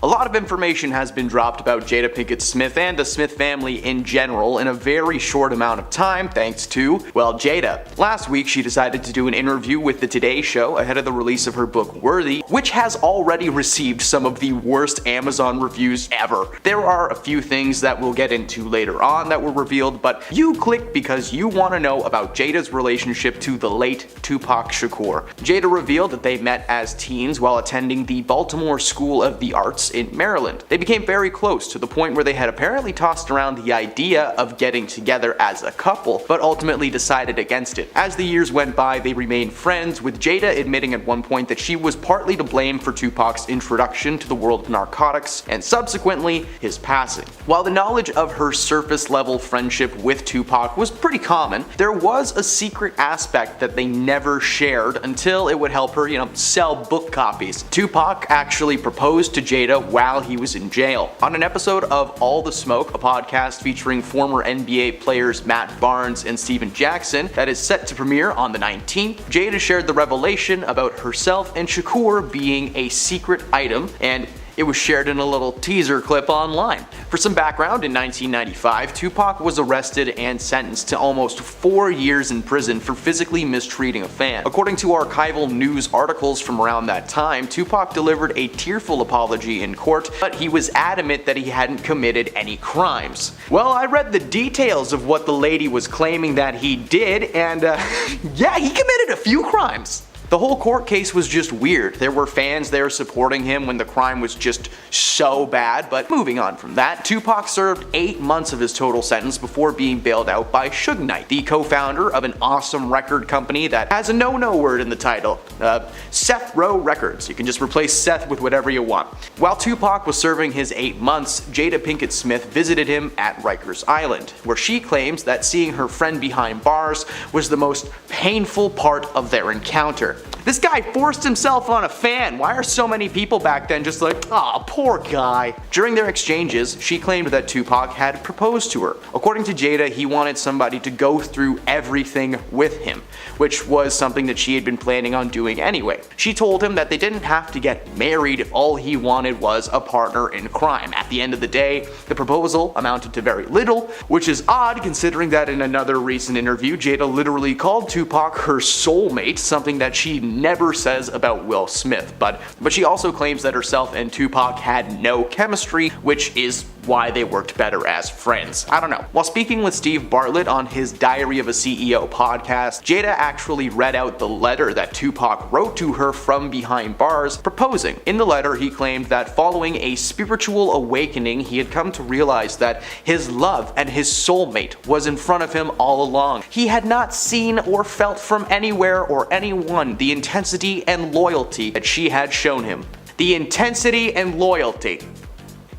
A lot of information has been dropped about Jada Pinkett Smith and the Smith family in general in a very short amount of time thanks to, well, Jada. Last week she decided to do an interview with the Today Show ahead of the release of her book Worthy, which has already received some of the worst Amazon reviews ever. There are a few things that we'll get into later on that were revealed, but you clicked because you want to know about Jada's relationship to the late Tupac Shakur. Jada revealed that they met as teens while attending the Baltimore School of the Arts in Maryland. They became very close to the point where they had apparently tossed around the idea of getting together as a couple, but ultimately decided against it. As the years went by, they remained friends, with Jada admitting at one point that she was partly to blame for Tupac's introduction to the world of narcotics and subsequently his passing. While the knowledge of her surface level friendship with Tupac was pretty common, there was a secret aspect that they never shared until it would help her, sell book copies. Tupac actually proposed to Jada while he was in jail. On an episode of All the Smoke, a podcast featuring former NBA players Matt Barnes and Steven Jackson that is set to premiere on the 19th, Jada shared the revelation about herself and Shakur being a secret item, and it was shared in a little teaser clip online. For some background, in 1995, Tupac was arrested and sentenced to almost 4 years in prison for physically mistreating a fan. According to archival news articles from around that time, Tupac delivered a tearful apology in court, but he was adamant that he hadn't committed any crimes. Well, I read the details of what the lady was claiming that he did, and yeah, he committed a few crimes. The whole court case was just weird. There were fans there supporting him when the crime was just so bad, but moving on from that, Tupac served 8 months of his total sentence before being bailed out by Suge Knight, the co-founder of an awesome record company that has a no-no word in the title, Seth Row Records. You can just replace Seth with whatever you want. While Tupac was serving his 8 months, Jada Pinkett Smith visited him at Rikers Island, where she claims that seeing her friend behind bars was the most painful part of their encounter. This guy forced himself on a fan. Why are so many people back then just like, aw, poor guy? During their exchanges, she claimed that Tupac had proposed to her. According to Jada, he wanted somebody to go through everything with him, which was something that she had been planning on doing anyway. She told him that they didn't have to get married if all he wanted was a partner in crime. At the end of the day, the proposal amounted to very little, which is odd considering that in another recent interview, Jada literally called Tupac her soulmate, something that she never says about Will Smith, but she also claims that herself and Tupac had no chemistry, which is why they worked better as friends. I don't know. While speaking with Steve Bartlett on his Diary of a CEO podcast, Jada actually read out the letter that Tupac wrote to her from behind bars proposing. In the letter, he claimed that following a spiritual awakening, he had come to realize that his love and his soulmate was in front of him all along. He had not seen or felt from anywhere or anyone the intensity and loyalty that she had shown him. The intensity and loyalty.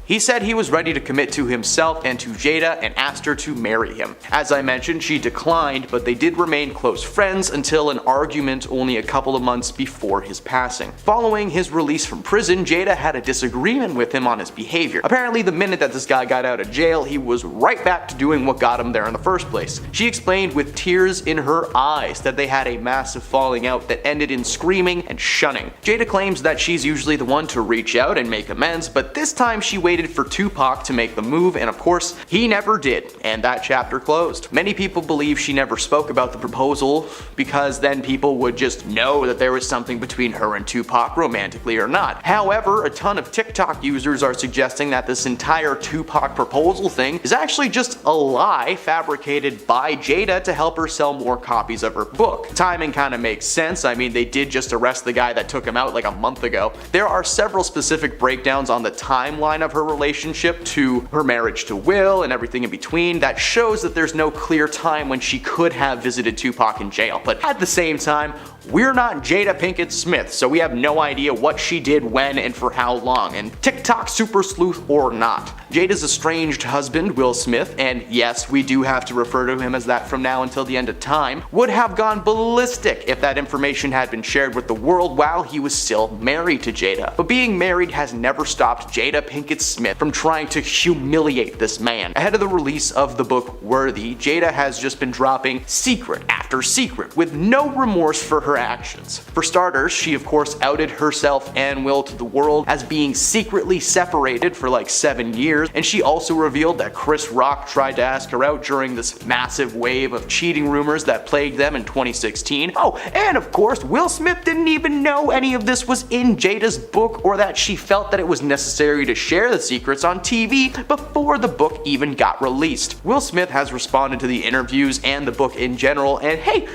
He said he was ready to commit to himself and to Jada and asked her to marry him. As I mentioned, she declined, but they did remain close friends until an argument only a couple of months before his passing. Following his release from prison, Jada had a disagreement with him on his behavior. Apparently, the minute that this guy got out of jail, he was right back to doing what got him there in the first place. She explained with tears in her eyes that they had a massive falling out that ended in screaming and shunning. Jada claims that she's usually the one to reach out and make amends, but this time she waited for Tupac to make the move, and of course, he never did, and that chapter closed. Many people believe she never spoke about the proposal because then people would just know that there was something between her and Tupac, romantically or not. However, a ton of TikTok users are suggesting that this entire Tupac proposal thing is actually just a lie fabricated by Jada to help her sell more copies of her book. Timing kind of makes sense. I mean, they did just arrest the guy that took him out like a month ago. There are several specific breakdowns on the timeline of her relationship to her marriage to Will and everything in between that shows that there's no clear time when she could have visited Tupac in jail. But at the same time, we're not Jada Pinkett Smith, so we have no idea what she did when and for how long, and TikTok super sleuth or not. Jada's estranged husband, Will Smith, and yes, we do have to refer to him as that from now until the end of time, would have gone ballistic if that information had been shared with the world while he was still married to Jada. But being married has never stopped Jada Pinkett Smith Smith from trying to humiliate this man. Ahead of the release of the book Worthy, Jada has just been dropping secret after secret with no remorse for her actions. For starters, she of course outed herself and Will to the world as being secretly separated for like 7 years, and she also revealed that Chris Rock tried to ask her out during this massive wave of cheating rumors that plagued them in 2016. Oh, and of course, Will Smith didn't even know any of this was in Jada's book, or that she felt that it was necessary to share the secrets on TV before the book even got released. Will Smith has responded to the interviews and the book in general, and hey,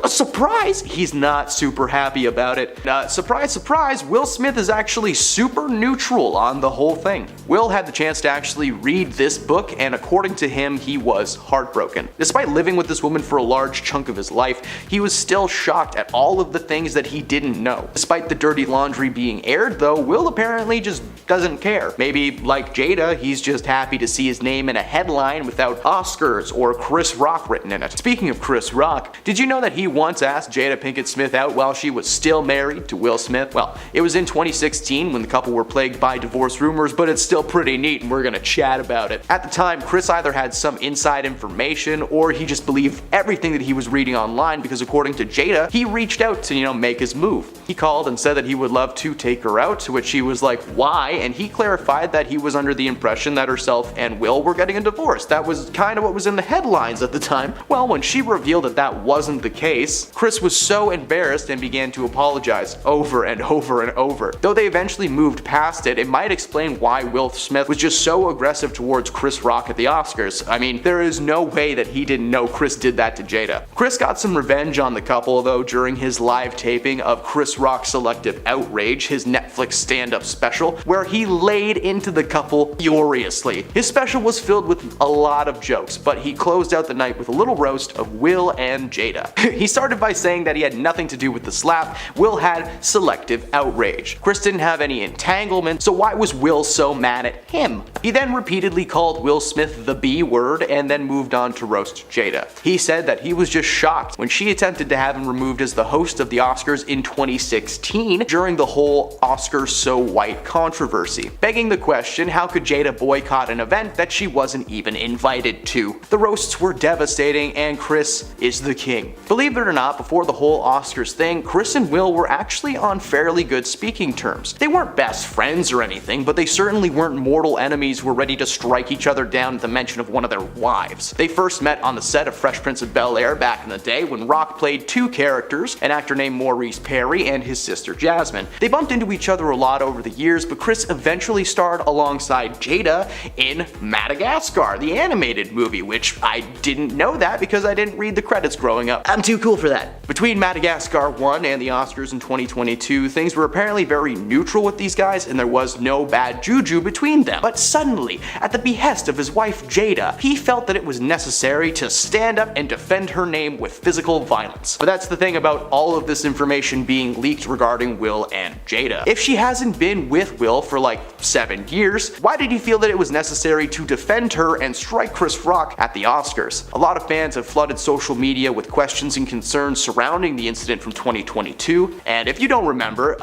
a surprise, he's not super happy about it. Surprise, surprise, Will Smith is actually super neutral on the whole thing. Will had the chance to actually read this book, and according to him, he was heartbroken. Despite living with this woman for a large chunk of his life, he was still shocked at all of the things that he didn't know. Despite the dirty laundry being aired though, Will apparently just doesn't care. Maybe like Jada, he's just happy to see his name in a headline without Oscars or Chris Rock written in it. Speaking of Chris Rock, did you know that he once asked Jada Pinkett Smith out while she was still married to Will Smith? Well, it was in 2016 when the couple were plagued by divorce rumors, but it's still pretty neat and we're gonna chat about it. At the time, Chris either had some inside information or he just believed everything that he was reading online, because according to Jada, he reached out to, make his move. He called and said that he would love to take her out, to which she was like, why? And he clarified that he was under the impression that herself and Will were getting a divorce. That was kind of what was in the headlines at the time. Well, when she revealed that that wasn't the case, Chris was so embarrassed and began to apologize over and over and over. Though they eventually moved past it, it might explain why Will Smith was just so aggressive towards Chris Rock at the Oscars. I mean, there is no way that he didn't know Chris did that to Jada. Chris got some revenge on the couple though during his live taping of Chris Rock's Selective Outrage, his Netflix stand-up special, where he laid into the couple furiously. His special was filled with a lot of jokes, but he closed out the night with a little roast of Will and Jada. He started by saying that he had nothing to do with the slap. Will had selective outrage. Chris didn't have any entanglement, so why was Will so mad at him? He then repeatedly called Will Smith the B word and then moved on to roast Jada. He said that he was just shocked when she attempted to have him removed as the host of the Oscars in 2016 during the whole Oscars so white controversy, begging the question, how could Jada boycott an event that she wasn't even invited to? The roasts were devastating and Chris is the king. Believe it or not, before the whole Oscars thing, Chris and Will were actually on fairly good speaking terms. They weren't best friends or anything, but they certainly weren't mortal enemies who were ready to strike each other down at the mention of one of their wives. They first met on the set of Fresh Prince of Bel-Air back in the day when Rock played two characters, an actor named Maurice Perry and his sister Jasmine. They bumped into each other a lot over the years, but Chris eventually starred alongside Jada in Madagascar, the animated movie, which I didn't know that because I didn't read the credits growing up. I'm too cool for that. Between Madagascar 1 and the Oscars in 2022, things were apparently very neutral with these guys and there was no bad juju between them. But suddenly, at the behest of his wife Jada, he felt that it was necessary to stand up and defend her name with physical violence. But that's the thing about all of this information being leaked regarding Will and Jada. If she hasn't been with Will for like 7 years, why did he feel that it was necessary to defend her and strike Chris Rock at the Oscars? A lot of fans have flooded social media with questions and concerns surrounding the incident from 2022, and if you don't remember,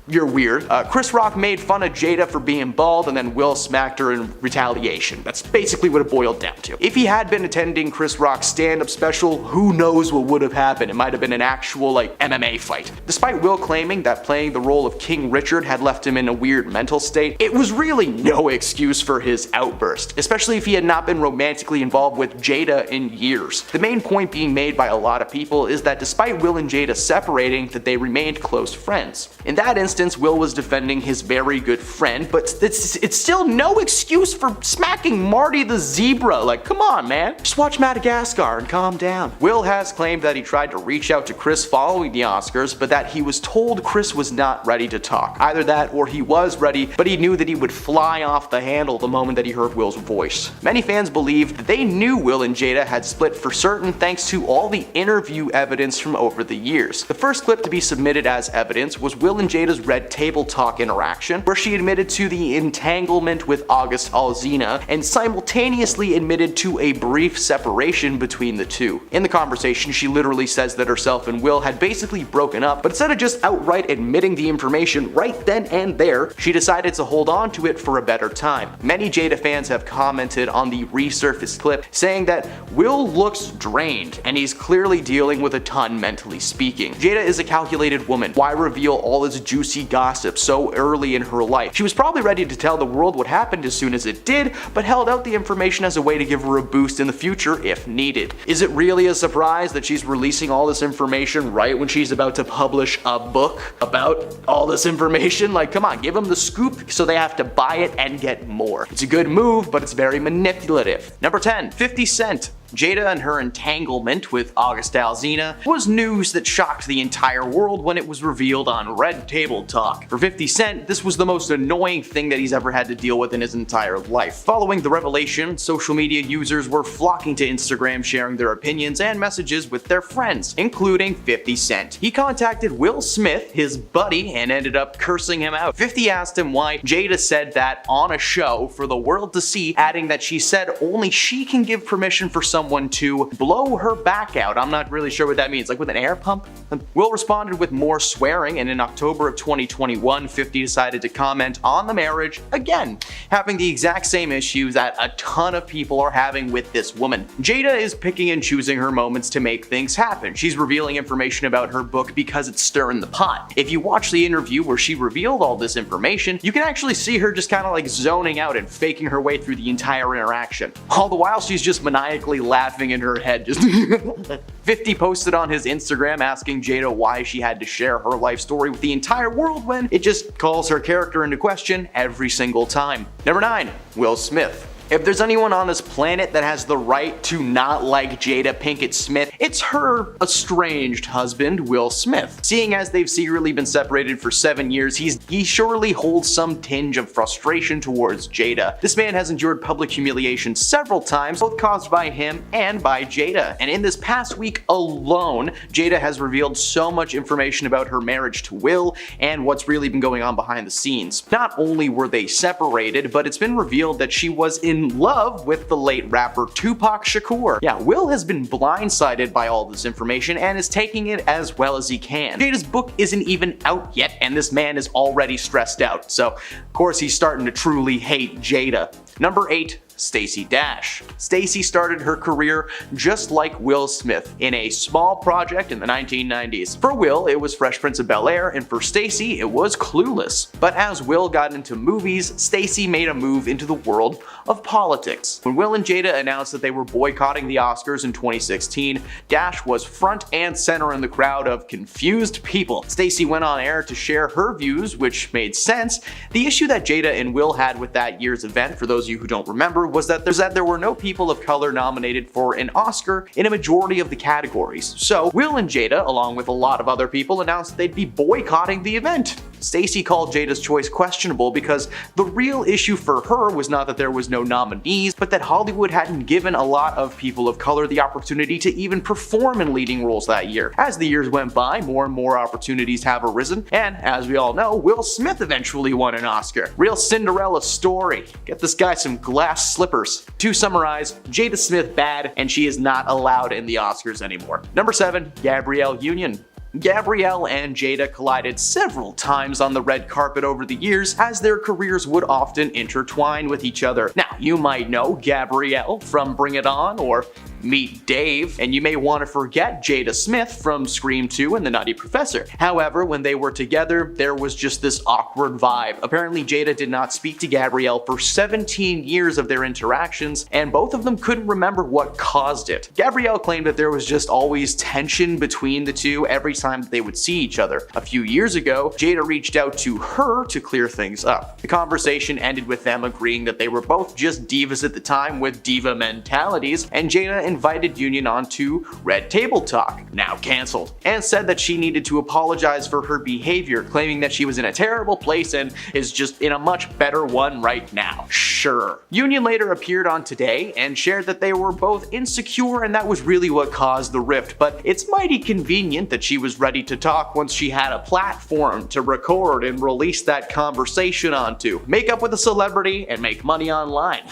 you're weird. Chris Rock made fun of Jada for being bald and then Will smacked her in retaliation. That's basically what it boiled down to. If he had been attending Chris Rock's stand-up special, who knows what would have happened. It might have been an actual MMA fight. Despite Will claiming that playing the role of King Richard had left him in a weird mental state, it was really no excuse for his outburst, especially if he had not been romantically involved with Jada in years. The main point being made by a lot of people is that despite Will and Jada separating, that they remained close friends. In that instance, Will was defending his very good friend, but it's still no excuse for smacking Marty the zebra. Like, come on, man. Just watch Madagascar and calm down. Will has claimed that he tried to reach out to Chris following the Oscars, but that he was told Chris was not ready to talk. Either that or he was ready, but he knew that he would fly off the handle the moment that he heard Will's voice. Many fans believe that they knew Will and Jada had split for certain thanks to all the interview evidence from over the years. The first clip to be submitted as evidence was Will and Jada's Red Table Talk interaction, where she admitted to the entanglement with August Alsina and simultaneously admitted to a brief separation between the two. In the conversation, she literally says that herself and Will had basically broken up, but instead of just outright admitting the information right then and there, she decided to hold on to it for a better time. Many Jada fans have commented on the resurfaced clip saying that Will looks drained and he's clearly dealing with a ton mentally speaking. Jada is a calculated woman. Why reveal all this juicy gossip so early in her life? She was probably ready to tell the world what happened as soon as it did, but held out the information as a way to give her a boost in the future if needed. Is it really a surprise that she's releasing all this information right when she's about to publish a book about all this information? Like, come on, give them the scoop so they have to buy it and get more. It's a good move, but it's very manipulative. Number 10, 50 Cent. Jada and her entanglement with August Alsina was news that shocked the entire world when it was revealed on Red Table Talk. For 50 Cent, this was the most annoying thing that he's ever had to deal with in his entire life. Following the revelation, social media users were flocking to Instagram sharing their opinions and messages with their friends, including 50 Cent. He contacted Will Smith, his buddy, and ended up cursing him out. 50 asked him why Jada said that on a show for the world to see, adding that she said only she can give permission for someone to blow her back out. I'm not really sure what that means, like with an air pump? Will responded with more swearing, and in October of 2021, 50 decided to comment on the marriage again, having the exact same issue that a ton of people are having with this woman. Jada is picking and choosing her moments to make things happen. She's revealing information about her book because it's stirring the pot. If you watch the interview where she revealed all this information, you can actually see her just kind of like zoning out and faking her way through the entire interaction. All the while she's just maniacally laughing in her head. 50 posted on his Instagram asking Jada why she had to share her life story with the entire world when it just calls her character into question every single time. Number 9, Will Smith. If there's anyone on this planet that has the right to not like Jada Pinkett Smith, it's her estranged husband, Will Smith. Seeing as they've secretly been separated for 7 years, he surely holds some tinge of frustration towards Jada. This man has endured public humiliation several times, both caused by him and by Jada. And in this past week alone, Jada has revealed so much information about her marriage to Will and what's really been going on behind the scenes. Not only were they separated, but it's been revealed that she was in love with the late rapper Tupac Shakur. Yeah, Will has been blindsided by all this information and is taking it as well as he can. Jada's book isn't even out yet and this man is already stressed out, so of course he's starting to truly hate Jada. Number 8, Stacey Dash. Stacey started her career just like Will Smith, in a small project in the 1990s. For Will, it was Fresh Prince of Bel-Air, and for Stacey, it was Clueless. But as Will got into movies, Stacey made a move into the world of politics. When Will and Jada announced that they were boycotting the Oscars in 2016, Dash was front and center in the crowd of confused people. Stacey went on air to share her views, which made sense. The issue that Jada and Will had with that year's event, for those of you who don't remember, was that there were no people of color nominated for an Oscar in a majority of the categories. So Will and Jada, along with a lot of other people, announced they'd be boycotting the event. Stacey called Jada's choice questionable because the real issue for her was not that there was no nominees, but that Hollywood hadn't given a lot of people of color the opportunity to even perform in leading roles that year. As the years went by, more and more opportunities have arisen, and as we all know, Will Smith eventually won an Oscar. Real Cinderella story. Get this guy some glass slippers. To summarize, Jada Smith bad, and she is not allowed in the Oscars anymore. Number 7, Gabrielle Union. Gabrielle and Jada collided several times on the red carpet over the years, as their careers would often intertwine with each other. Now, you might know Gabrielle from Bring It On or Meet Dave, and you may want to forget Jada Smith from Scream 2 and The Nutty Professor. However, when they were together, there was just this awkward vibe. Apparently, Jada did not speak to Gabrielle for 17 years of their interactions, and both of them couldn't remember what caused it. Gabrielle claimed that there was just always tension between the two every time that they would see each other. A few years ago, Jada reached out to her to clear things up. The conversation ended with them agreeing that they were both just divas at the time with diva mentalities, and Jada invited Union onto Red Table Talk, now cancelled, and said that she needed to apologize for her behavior, claiming that she was in a terrible place and is just in a much better one right now. Sure. Union later appeared on Today and shared that they were both insecure and that was really what caused the rift, but it's mighty convenient that she was ready to talk once she had a platform to record and release that conversation onto. Make up with a celebrity and make money online.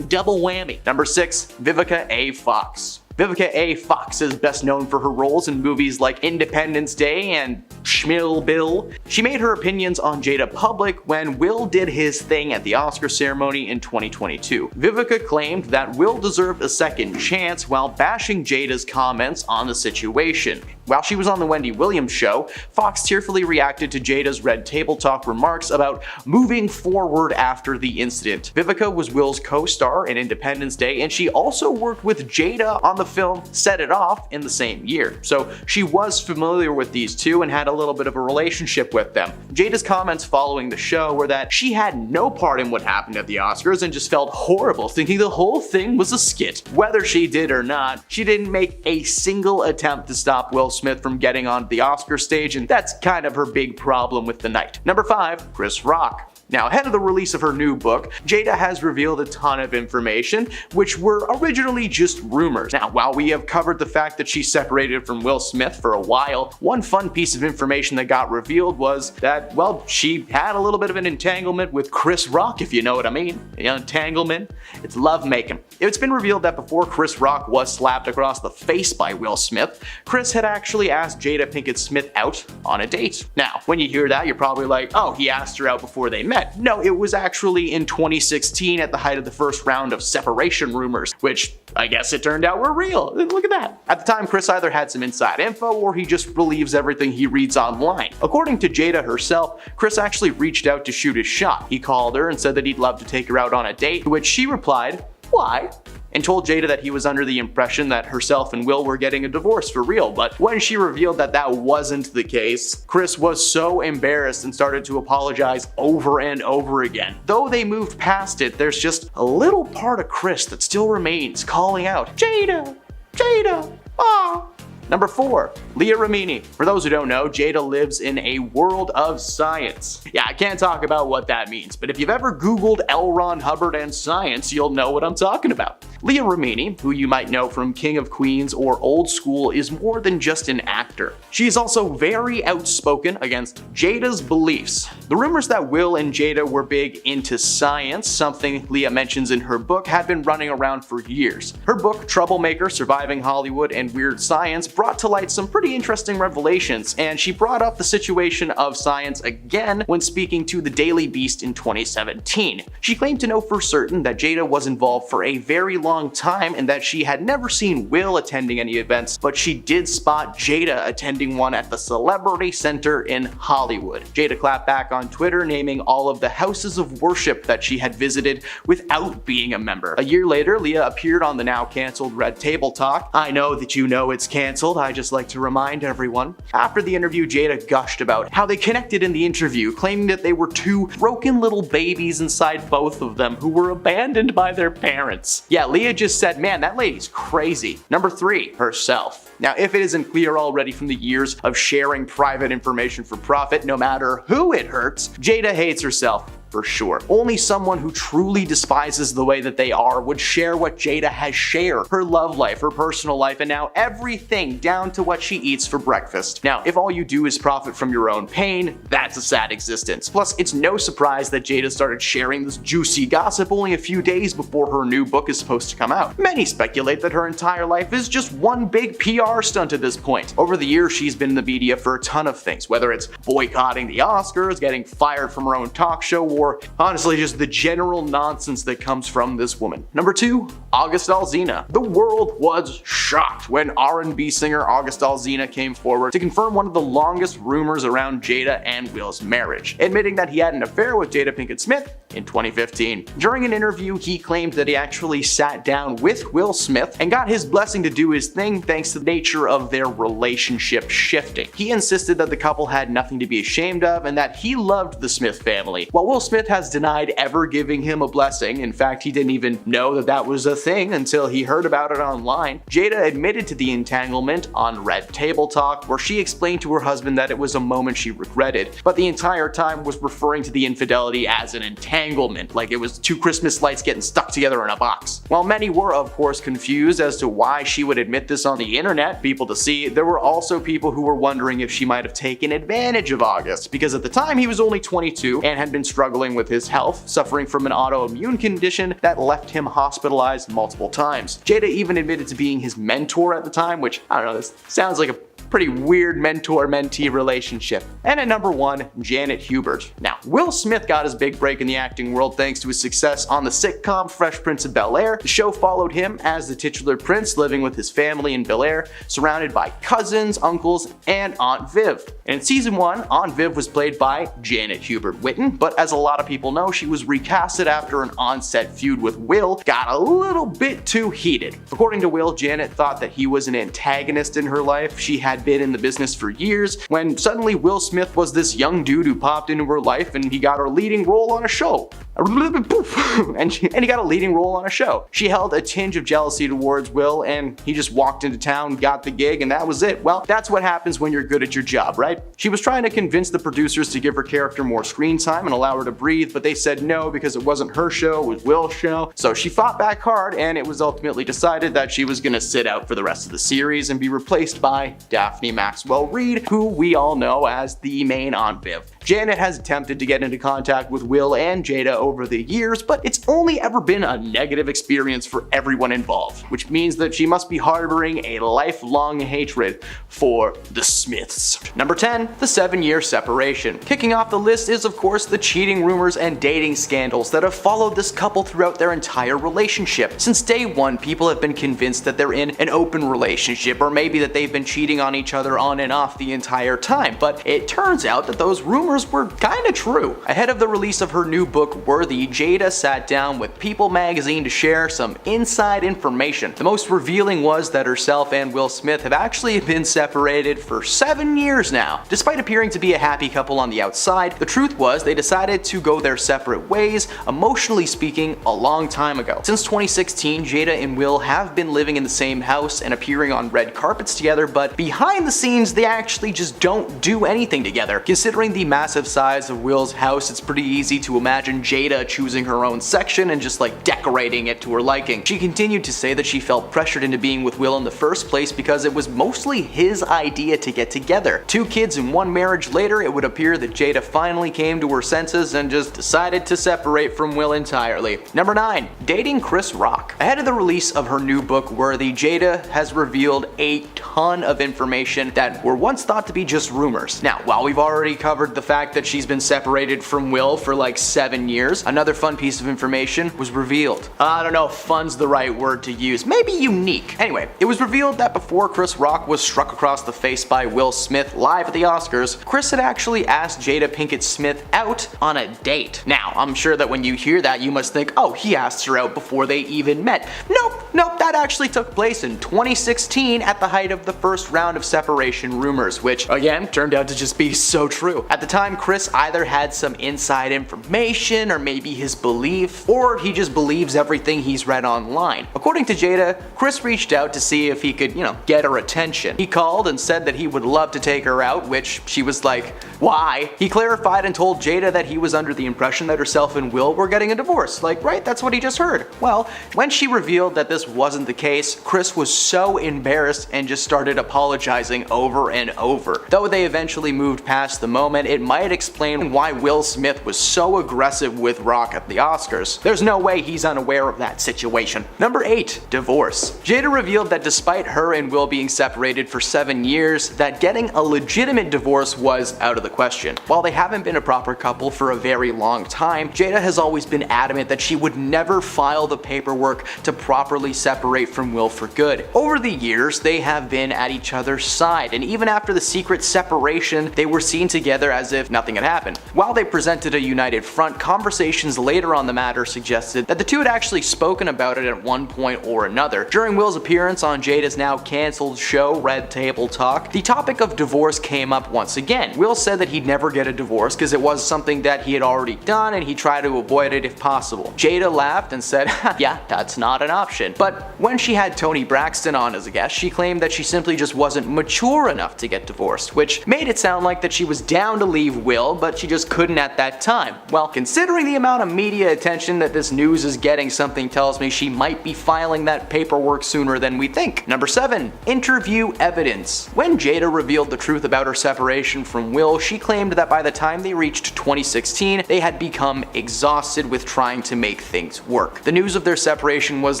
Double whammy. Number 6, Vivica A. Fox. Vivica A. Fox is best known for her roles in movies like Independence Day and Schmill Bill. She made her opinions on Jada public when Will did his thing at the Oscar ceremony in 2022. Vivica claimed that Will deserved a second chance while bashing Jada's comments on the situation. While she was on the Wendy Williams show, Fox tearfully reacted to Jada's Red Table Talk remarks about moving forward after the incident. Vivica was Will's co-star in Independence Day, and she also worked with Jada on the film Set It Off in the same year. So she was familiar with these two and had a little bit of a relationship with them. Jada's comments following the show were that she had no part in what happened at the Oscars and just felt horrible thinking the whole thing was a skit. Whether she did or not, she didn't make a single attempt to stop Will Smith from getting on the Oscar stage, and that's kind of her big problem with the night. Number 5, Chris Rock. Now, ahead of the release of her new book, Jada has revealed a ton of information, which were originally just rumors. Now, while we have covered the fact that she separated from Will Smith for a while, one fun piece of information that got revealed was that, well, she had a little bit of an entanglement with Chris Rock, if you know what I mean. Entanglement? It's lovemaking. It's been revealed that before Chris Rock was slapped across the face by Will Smith, Chris had actually asked Jada Pinkett Smith out on a date. Now, when you hear that, you're probably like, oh, he asked her out before they met. No, it was actually in 2016 at the height of the first round of separation rumors, which I guess it turned out were real. Look at that. At the time, Chris either had some inside info or he just believes everything he reads online. According to Jada herself, Chris actually reached out to shoot his shot. He called her and said that he'd love to take her out on a date, to which she replied, "Why?" and told Jada that he was under the impression that herself and Will were getting a divorce for real. But when she revealed that that wasn't the case, Chris was so embarrassed and started to apologize over and over again. Though they moved past it, there's just a little part of Chris that still remains calling out, "Jada! Jada! Ah!" Number 4, Leah Remini. For those who don't know, Jada lives in a world of science. Yeah, I can't talk about what that means, but if you've ever Googled L. Ron Hubbard and science, you'll know what I'm talking about. Leah Remini, who you might know from King of Queens or Old School, is more than just an actor. She is also very outspoken against Jada's beliefs. The rumors that Will and Jada were big into science, something Leah mentions in her book, had been running around for years. Her book, Troublemaker: Surviving Hollywood and Weird Science, brought to light some pretty interesting revelations, and she brought up the situation of science again when speaking to the Daily Beast in 2017. She claimed to know for certain that Jada was involved for a very long time and that she had never seen Will attending any events, but she did spot Jada attending one at the Celebrity Center in Hollywood. Jada clapped back on Twitter, naming all of the houses of worship that she had visited without being a member. A year later, Leah appeared on the now canceled Red Table Talk. I know that you know it's canceled, I just like to remind everyone. After the interview, Jada gushed about how they connected in the interview, claiming that they were two broken little babies inside both of them who were abandoned by their parents. Yeah, Leah just said, man, that lady's crazy. Number 3, herself. Now, if it isn't clear already from the years of sharing private information for profit, no matter who it hurts, Jada hates herself. For sure. Only someone who truly despises the way that they are would share what Jada has shared. Her love life, her personal life, and now everything down to what she eats for breakfast. Now, if all you do is profit from your own pain, that's a sad existence. Plus, it's no surprise that Jada started sharing this juicy gossip only a few days before her new book is supposed to come out. Many speculate that her entire life is just one big PR stunt at this point. Over the years, she's been in the media for a ton of things, whether it's boycotting the Oscars, getting fired from her own talk show, or honestly just the general nonsense that comes from this woman. Number 2, August Alsina. The world was shocked when R&B singer August Alsina came forward to confirm one of the longest rumors around Jada and Will's marriage, admitting that he had an affair with Jada Pinkett Smith in 2015. During an interview, he claimed that he actually sat down with Will Smith and got his blessing to do his thing thanks to the nature of their relationship shifting. He insisted that the couple had nothing to be ashamed of and that he loved the Smith family. While Will Smith has denied ever giving him a blessing, in fact, he didn't even know that that was a thing until he heard about it online, Jada admitted to the entanglement on Red Table Talk, where she explained to her husband that it was a moment she regretted, but the entire time was referring to the infidelity as an entanglement, like it was two Christmas lights getting stuck together in a box. While many were, of course, confused as to why she would admit this on the internet, people to see, there were also people who were wondering if she might have taken advantage of August, because at the time he was only 22 and had been struggling with his health, suffering from an autoimmune condition that left him hospitalized multiple times. Jada even admitted to being his mentor at the time, which, I don't know, this sounds like a Pretty weird mentor-mentee relationship. And at number 1, Janet Hubert. Now, Will Smith got his big break in the acting world thanks to his success on the sitcom Fresh Prince of Bel-Air. The show followed him as the titular prince living with his family in Bel-Air, surrounded by cousins, uncles, and Aunt Viv. And in season 1, Aunt Viv was played by Janet Hubert Witten, but as a lot of people know, she was recasted after an on-set feud with Will got a little bit too heated. According to Will, Janet thought that he was an antagonist in her life. She had been in the business for years, when suddenly Will Smith was this young dude who popped into her life and he got her leading role on a show. and he got a leading role on a show. She held a tinge of jealousy towards Will, and he just walked into town, got the gig, and that was it. Well, that's what happens when you're good at your job, right? She was trying to convince the producers to give her character more screen time and allow her to breathe, but they said no because it wasn't her show, it was Will's show. So she fought back hard, and it was ultimately decided that she was gonna sit out for the rest of the series and be replaced by Daphne Maxwell Reid, who we all know as the main Aunt Viv. Janet has attempted to get into contact with Will and Jada over the years, but it's only ever been a negative experience for everyone involved, which means that she must be harboring a lifelong hatred for the Smiths. Number 10, the 7-year separation. Kicking off the list is of course the cheating rumors and dating scandals that have followed this couple throughout their entire relationship. Since day one, people have been convinced that they're in an open relationship, or maybe that they've been cheating on each other on and off the entire time, but it turns out that those rumors were kinda true. Ahead of the release of her new book, Worthy, Jada sat down with People magazine to share some inside information. The most revealing was that herself and Will Smith have actually been separated for 7 years now. Despite appearing to be a happy couple on the outside, the truth was they decided to go their separate ways, emotionally speaking, a long time ago. Since 2016, Jada and Will have been living in the same house and appearing on red carpets together, but behind the scenes they actually just don't do anything together. Considering the massive size of Will's house, it's pretty easy to imagine Jada choosing her own section and just like decorating it to her liking. She continued to say that she felt pressured into being with Will in the first place because it was mostly his idea to get together. 2 kids and 1 marriage later, it would appear that Jada finally came to her senses and just decided to separate from Will entirely. Number 9, dating Chris Rock. Ahead of the release of her new book, Worthy, Jada has revealed a ton of information that were once thought to be just rumors. Now, while we've already covered the fact that she's been separated from Will for like 7 years, another fun piece of information was revealed. I don't know if fun's the right word to use, maybe unique. Anyway, it was revealed that before Chris Rock was struck across the face by Will Smith live at the Oscars, Chris had actually asked Jada Pinkett Smith out on a date. Now, I'm sure that when you hear that, you must think, oh, he asked her out before they even met. Nope, that actually took place in 2016 at the height of the first round of separation rumors, which again turned out to just be so true. At the time, Chris either had some inside information, or maybe his belief, or he just believes everything he's read online. According to Jada, Chris reached out to see if he could, get her attention. He called and said that he would love to take her out, which she was like, why? He clarified and told Jada that he was under the impression that herself and Will were getting a divorce. Like, right, that's what he just heard. Well, when she revealed that this wasn't the case, Chris was so embarrassed and just started apologizing over and over. Though they eventually moved past the moment, it might explain why Will Smith was so aggressive with Rock at the Oscars. There's no way he's unaware of that situation. Number 8, divorce. Jada revealed that despite her and Will being separated for 7 years, that getting a legitimate divorce was out of the question. While they haven't been a proper couple for a very long time, Jada has always been adamant that she would never file the paperwork to properly separate from Will for good. Over the years, they have been at each other's side, and even after the secret separation, they were seen together as if nothing had happened. While they presented a united front, conversations later on the matter suggested that the two had actually spoken about it at one point or another. During Will's appearance on Jada's now cancelled show, Red Table Talk, the topic of divorce came up once again. Will said that he'd never get a divorce because it was something that he had already done and he tried to avoid it if possible. Jada laughed and said, yeah, that's not an option. But when she had Toni Braxton on as a guest, she claimed that she simply just wasn't mature enough to get divorced, which made it sound like that she was down to leave leave Will, but she just couldn't at that time. Well, considering the amount of media attention that this news is getting, something tells me she might be filing that paperwork sooner than we think. Number 7. Interview evidence. When Jada revealed the truth about her separation from Will, she claimed that by the time they reached 2016, they had become exhausted with trying to make things work. The news of their separation was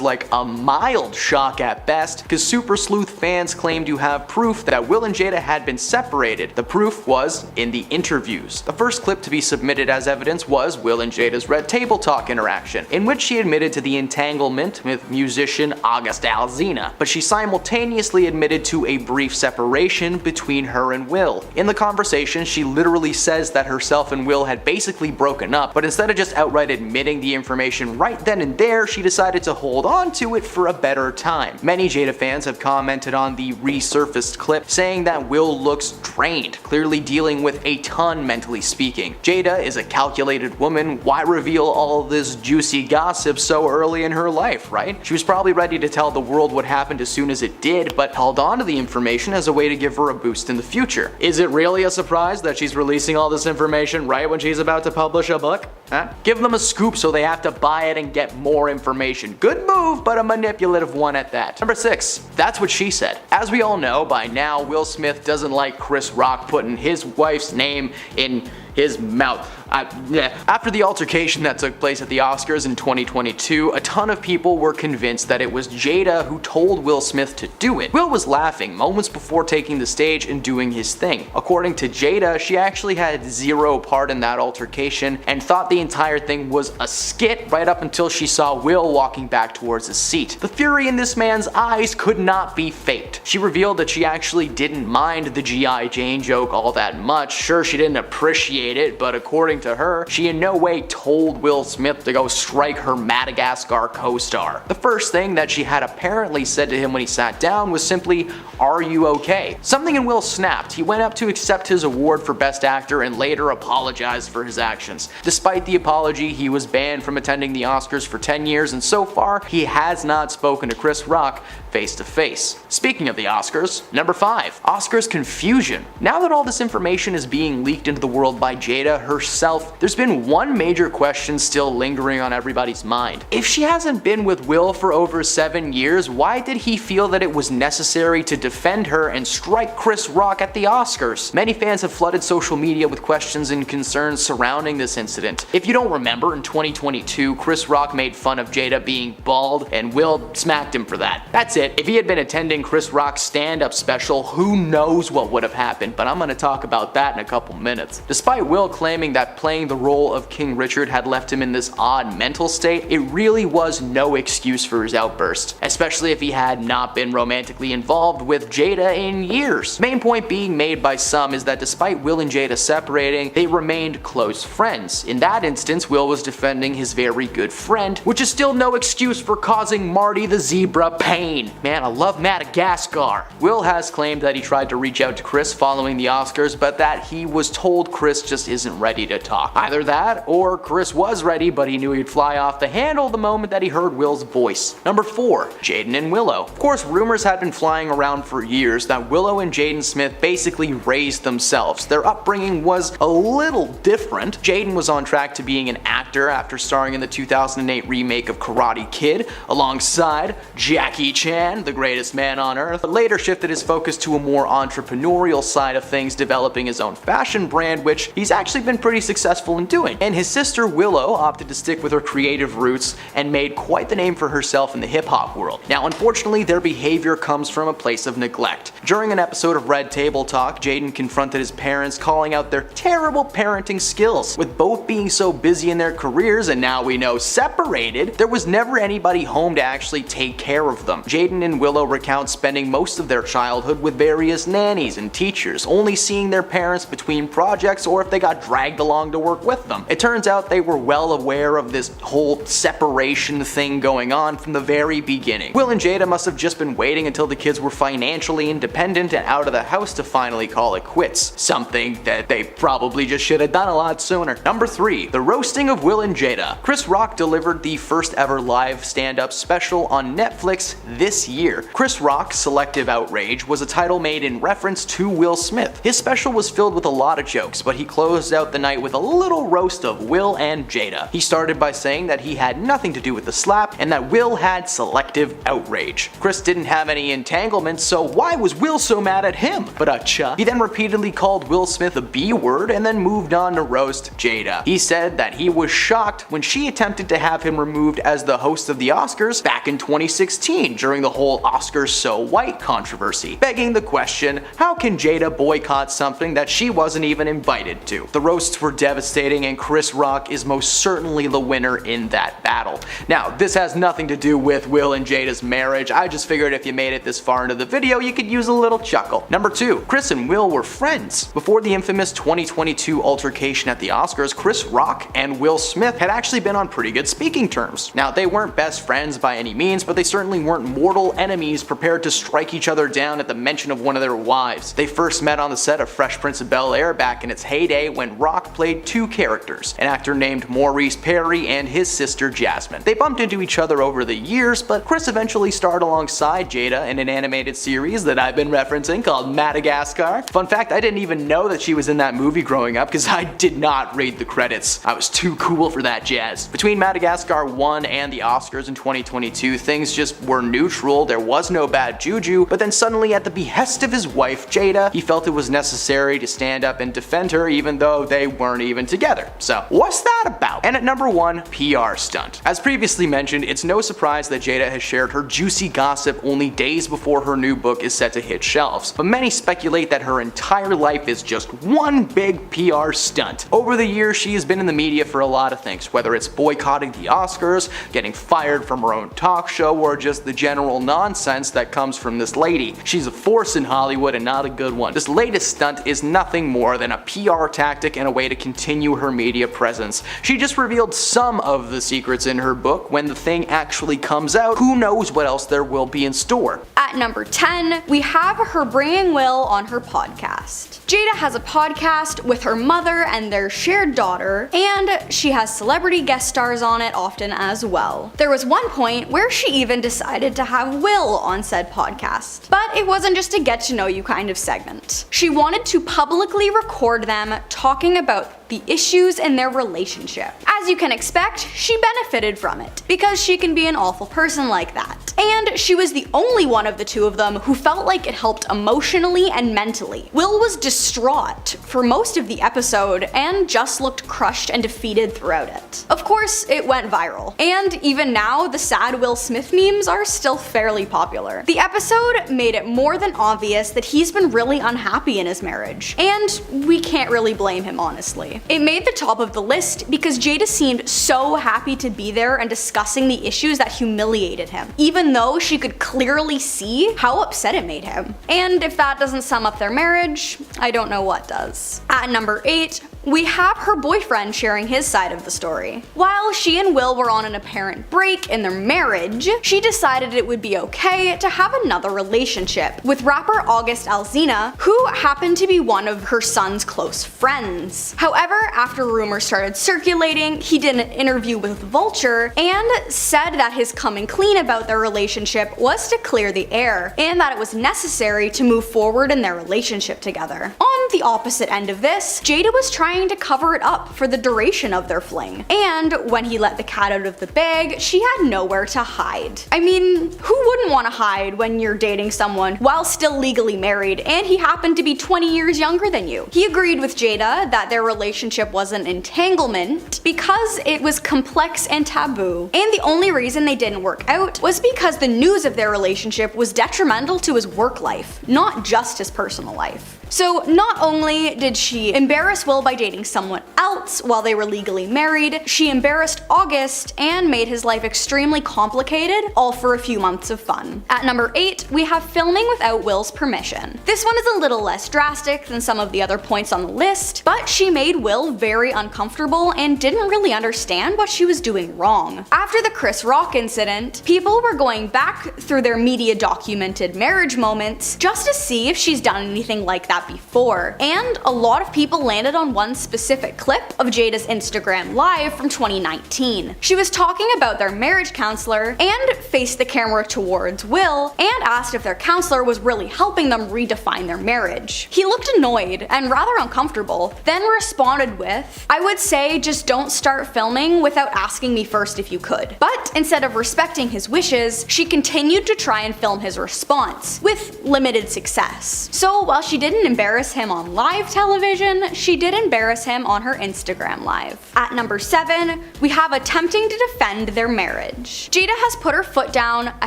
like a mild shock at best, because Super Sleuth fans claimed to have proof that Will and Jada had been separated. The proof was in the interviews. The first clip to be submitted as evidence was Will and Jada's Red Table Talk interaction, in which she admitted to the entanglement with musician August Alsina, but she simultaneously admitted to a brief separation between her and Will. In the conversation, she literally says that herself and Will had basically broken up, but instead of just outright admitting the information right then and there, she decided to hold on to it for a better time. Many Jada fans have commented on the resurfaced clip, saying that Will looks drained, clearly dealing with a ton mentally speaking. Jada is a calculated woman. Why reveal all this juicy gossip so early in her life, right? She was probably ready to tell the world what happened as soon as it did, but held on to the information as a way to give her a boost in the future. Is it really a surprise that she's releasing all this information right when she's about to publish a book? Huh? Give them a scoop so they have to buy it and get more information. Good move, but a manipulative one at that. Number 6. That's what she said. As we all know by now, Will Smith doesn't like Chris Rock putting his wife's name in his mouth. After the altercation that took place at the Oscars in 2022, a ton of people were convinced that it was Jada who told Will Smith to do it. Will was laughing moments before taking the stage and doing his thing. According to Jada, she actually had zero part in that altercation and thought the entire thing was a skit right up until she saw Will walking back towards his seat. The fury in this man's eyes could not be faked. She revealed that she actually didn't mind the G.I. Jane joke all that much. Sure, she didn't appreciate it, but according to her, she in no way told Will Smith to go strike her Madagascar co-star. The first thing that she had apparently said to him when he sat down was simply, "Are you okay?" Something in Will snapped. He went up to accept his award for Best Actor and later apologized for his actions. Despite the apology, he was banned from attending the Oscars for 10 years, and so far, he has not spoken to Chris Rock face to face. Speaking of the Oscars, number 5. Oscars confusion. Now that all this information is being leaked into the world by Jada herself, there's been one major question still lingering on everybody's mind. If she hasn't been with Will for over 7 years, why did he feel that it was necessary to defend her and strike Chris Rock at the Oscars? Many fans have flooded social media with questions and concerns surrounding this incident. If you don't remember, in 2022, Chris Rock made fun of Jada being bald and Will smacked him for that. That's it. If he had been attending Chris Rock's stand-up special, who knows what would have happened, but I'm gonna talk about that in a couple minutes. Despite Will claiming that playing the role of King Richard had left him in this odd mental state, it really was no excuse for his outburst, especially if he had not been romantically involved with Jada in years. Main point being made by some is that despite Will and Jada separating, they remained close friends. In that instance, Will was defending his very good friend, which is still no excuse for causing Marty the zebra pain. Man, I love Madagascar. Will has claimed that he tried to reach out to Chris following the Oscars, but that he was told Chris just isn't ready to talk. Either that, or Chris was ready, but he knew he'd fly off the handle the moment that he heard Will's voice. Number 4. Jaden and Willow. Of course, rumors had been flying around for years that Willow and Jaden Smith basically raised themselves. Their upbringing was a little different. Jaden was on track to being an actor after starring in the 2008 remake of Karate Kid, alongside Jackie Chan, the greatest man on earth, but later shifted his focus to a more entrepreneurial side of things, developing his own fashion brand, which he's actually been pretty successful in doing. And his sister Willow opted to stick with her creative roots and made quite the name for herself in the hip-hop world. Now, unfortunately, their behavior comes from a place of neglect. During an episode of Red Table Talk, Jaden confronted his parents, calling out their terrible parenting skills. With both being so busy in their careers and now we know separated, there was never anybody home to actually take care of them. Jaden and Willow recount spending most of their childhood with various nannies and teachers, only seeing their parents between projects or if they got dragged along along to work with them. It turns out they were well aware of this whole separation thing going on from the very beginning. Will and Jada must have just been waiting until the kids were financially independent and out of the house to finally call it quits. Something that they probably just should have done a lot sooner. Number 3. The roasting of Will and Jada. Chris Rock delivered the first ever live stand-up special on Netflix this year. Chris Rock's Selective Outrage was a title made in reference to Will Smith. His special was filled with a lot of jokes, but he closed out the night with a little roast of Will and Jada. He started by saying that he had nothing to do with the slap and that Will had selective outrage. Chris didn't have any entanglement, so why was Will so mad at him? But he then repeatedly called Will Smith a B-word and then moved on to roast Jada. He said that he was shocked when she attempted to have him removed as the host of the Oscars back in 2016 during the whole Oscars so white controversy, begging the question, how can Jada boycott something that she wasn't even invited to? The roasts were devastating and Chris Rock is most certainly the winner in that battle. Now, this has nothing to do with Will and Jada's marriage. I just figured if you made it this far into the video, you could use a little chuckle. Number 2. Chris and Will were friends. Before the infamous 2022 altercation at the Oscars, Chris Rock and Will Smith had actually been on pretty good speaking terms. Now, they weren't best friends by any means, but they certainly weren't mortal enemies prepared to strike each other down at the mention of one of their wives. They first met on the set of Fresh Prince of Bel-Air back in its heyday when Rock played two characters, an actor named Maurice Perry and his sister Jasmine. They bumped into each other over the years, but Chris eventually starred alongside Jada in an animated series that I've been referencing called Madagascar. Fun fact, I didn't even know that she was in that movie growing up because I did not read the credits. I was too cool for that jazz. Between Madagascar 1 and the Oscars in 2022, things just were neutral. There was no bad juju, but then suddenly at the behest of his wife Jada, he felt it was necessary to stand up and defend her even though they weren't even together. So what's that about? And at number 1, PR stunt. As previously mentioned, it's no surprise that Jada has shared her juicy gossip only days before her new book is set to hit shelves, but many speculate that her entire life is just one big PR stunt. Over the years, she has been in the media for a lot of things, whether it's boycotting the Oscars, getting fired from her own talk show, or just the general nonsense that comes from this lady. She's a force in Hollywood and not a good one. This latest stunt is nothing more than a PR tactic and a way to continue her media presence. She just revealed some of the secrets in her book. When the thing actually comes out, who knows what else there will be in store. At number 10, we have her bringing Will on her podcast. Jada has a podcast with her mother and their shared daughter, and she has celebrity guest stars on it often as well. There was one point where she even decided to have Will on said podcast. But it wasn't just a get to know you kind of segment. She wanted to publicly record them talking about the issues in their relationship. As you can expect, she benefited from it, because she can be an awful person like that. And she was the only one of the two of them who felt like it helped emotionally and mentally. Will was distraught for most of the episode and just looked crushed and defeated throughout it. Of course, it went viral, and even now, the sad Will Smith memes are still fairly popular. The episode made it more than obvious that he's been really unhappy in his marriage, and we can't really blame him, honestly. It made the top of the list because Jada seemed so happy to be there and discussing the issues that humiliated him, even though she could clearly see how upset it made him. And if that doesn't sum up their marriage, I don't know what does. At number 8, we have her boyfriend sharing his side of the story. While she and Will were on an apparent break in their marriage, she decided it would be okay to have another relationship with rapper August Alsina, who happened to be one of her son's close friends. However, after rumors started circulating, he did an interview with Vulture and said that his coming clean about their relationship was to clear the air, and that it was necessary to move forward in their relationship together. On the opposite end of this, Jada was trying to cover it up for the duration of their fling, and when he let the cat out of the bag, she had nowhere to hide. I mean, who wouldn't want to hide when you're dating someone while still legally married and he happened to be 20 years younger than you? He agreed with Jada that their relationship was an entanglement because it was complex and taboo, and the only reason they didn't work out was because the news of their relationship was detrimental to his work life, not just his personal life. So not only did she embarrass Will by dating someone else while they were legally married, she embarrassed August and made his life extremely complicated, all for a few months of fun. At number 8, we have filming without Will's permission. This one is a little less drastic than some of the other points on the list, but she made Will very uncomfortable and didn't really understand what she was doing wrong. After the Chris Rock incident, people were going back through their media documented marriage moments just to see if she's done anything like that before, and a lot of people landed on one specific clip of Jada's Instagram Live from 2019. She was talking about their marriage counselor and faced the camera towards Will and asked if their counselor was really helping them redefine their marriage. He looked annoyed and rather uncomfortable, then responded with, "I would say just don't start filming without asking me first if you could." But instead of respecting his wishes, she continued to try and film his response, with limited success. So while she didn't embarrass him on live television, she did embarrass him on her Instagram Live. At number 7, we have attempting to defend their marriage. Jada has put her foot down a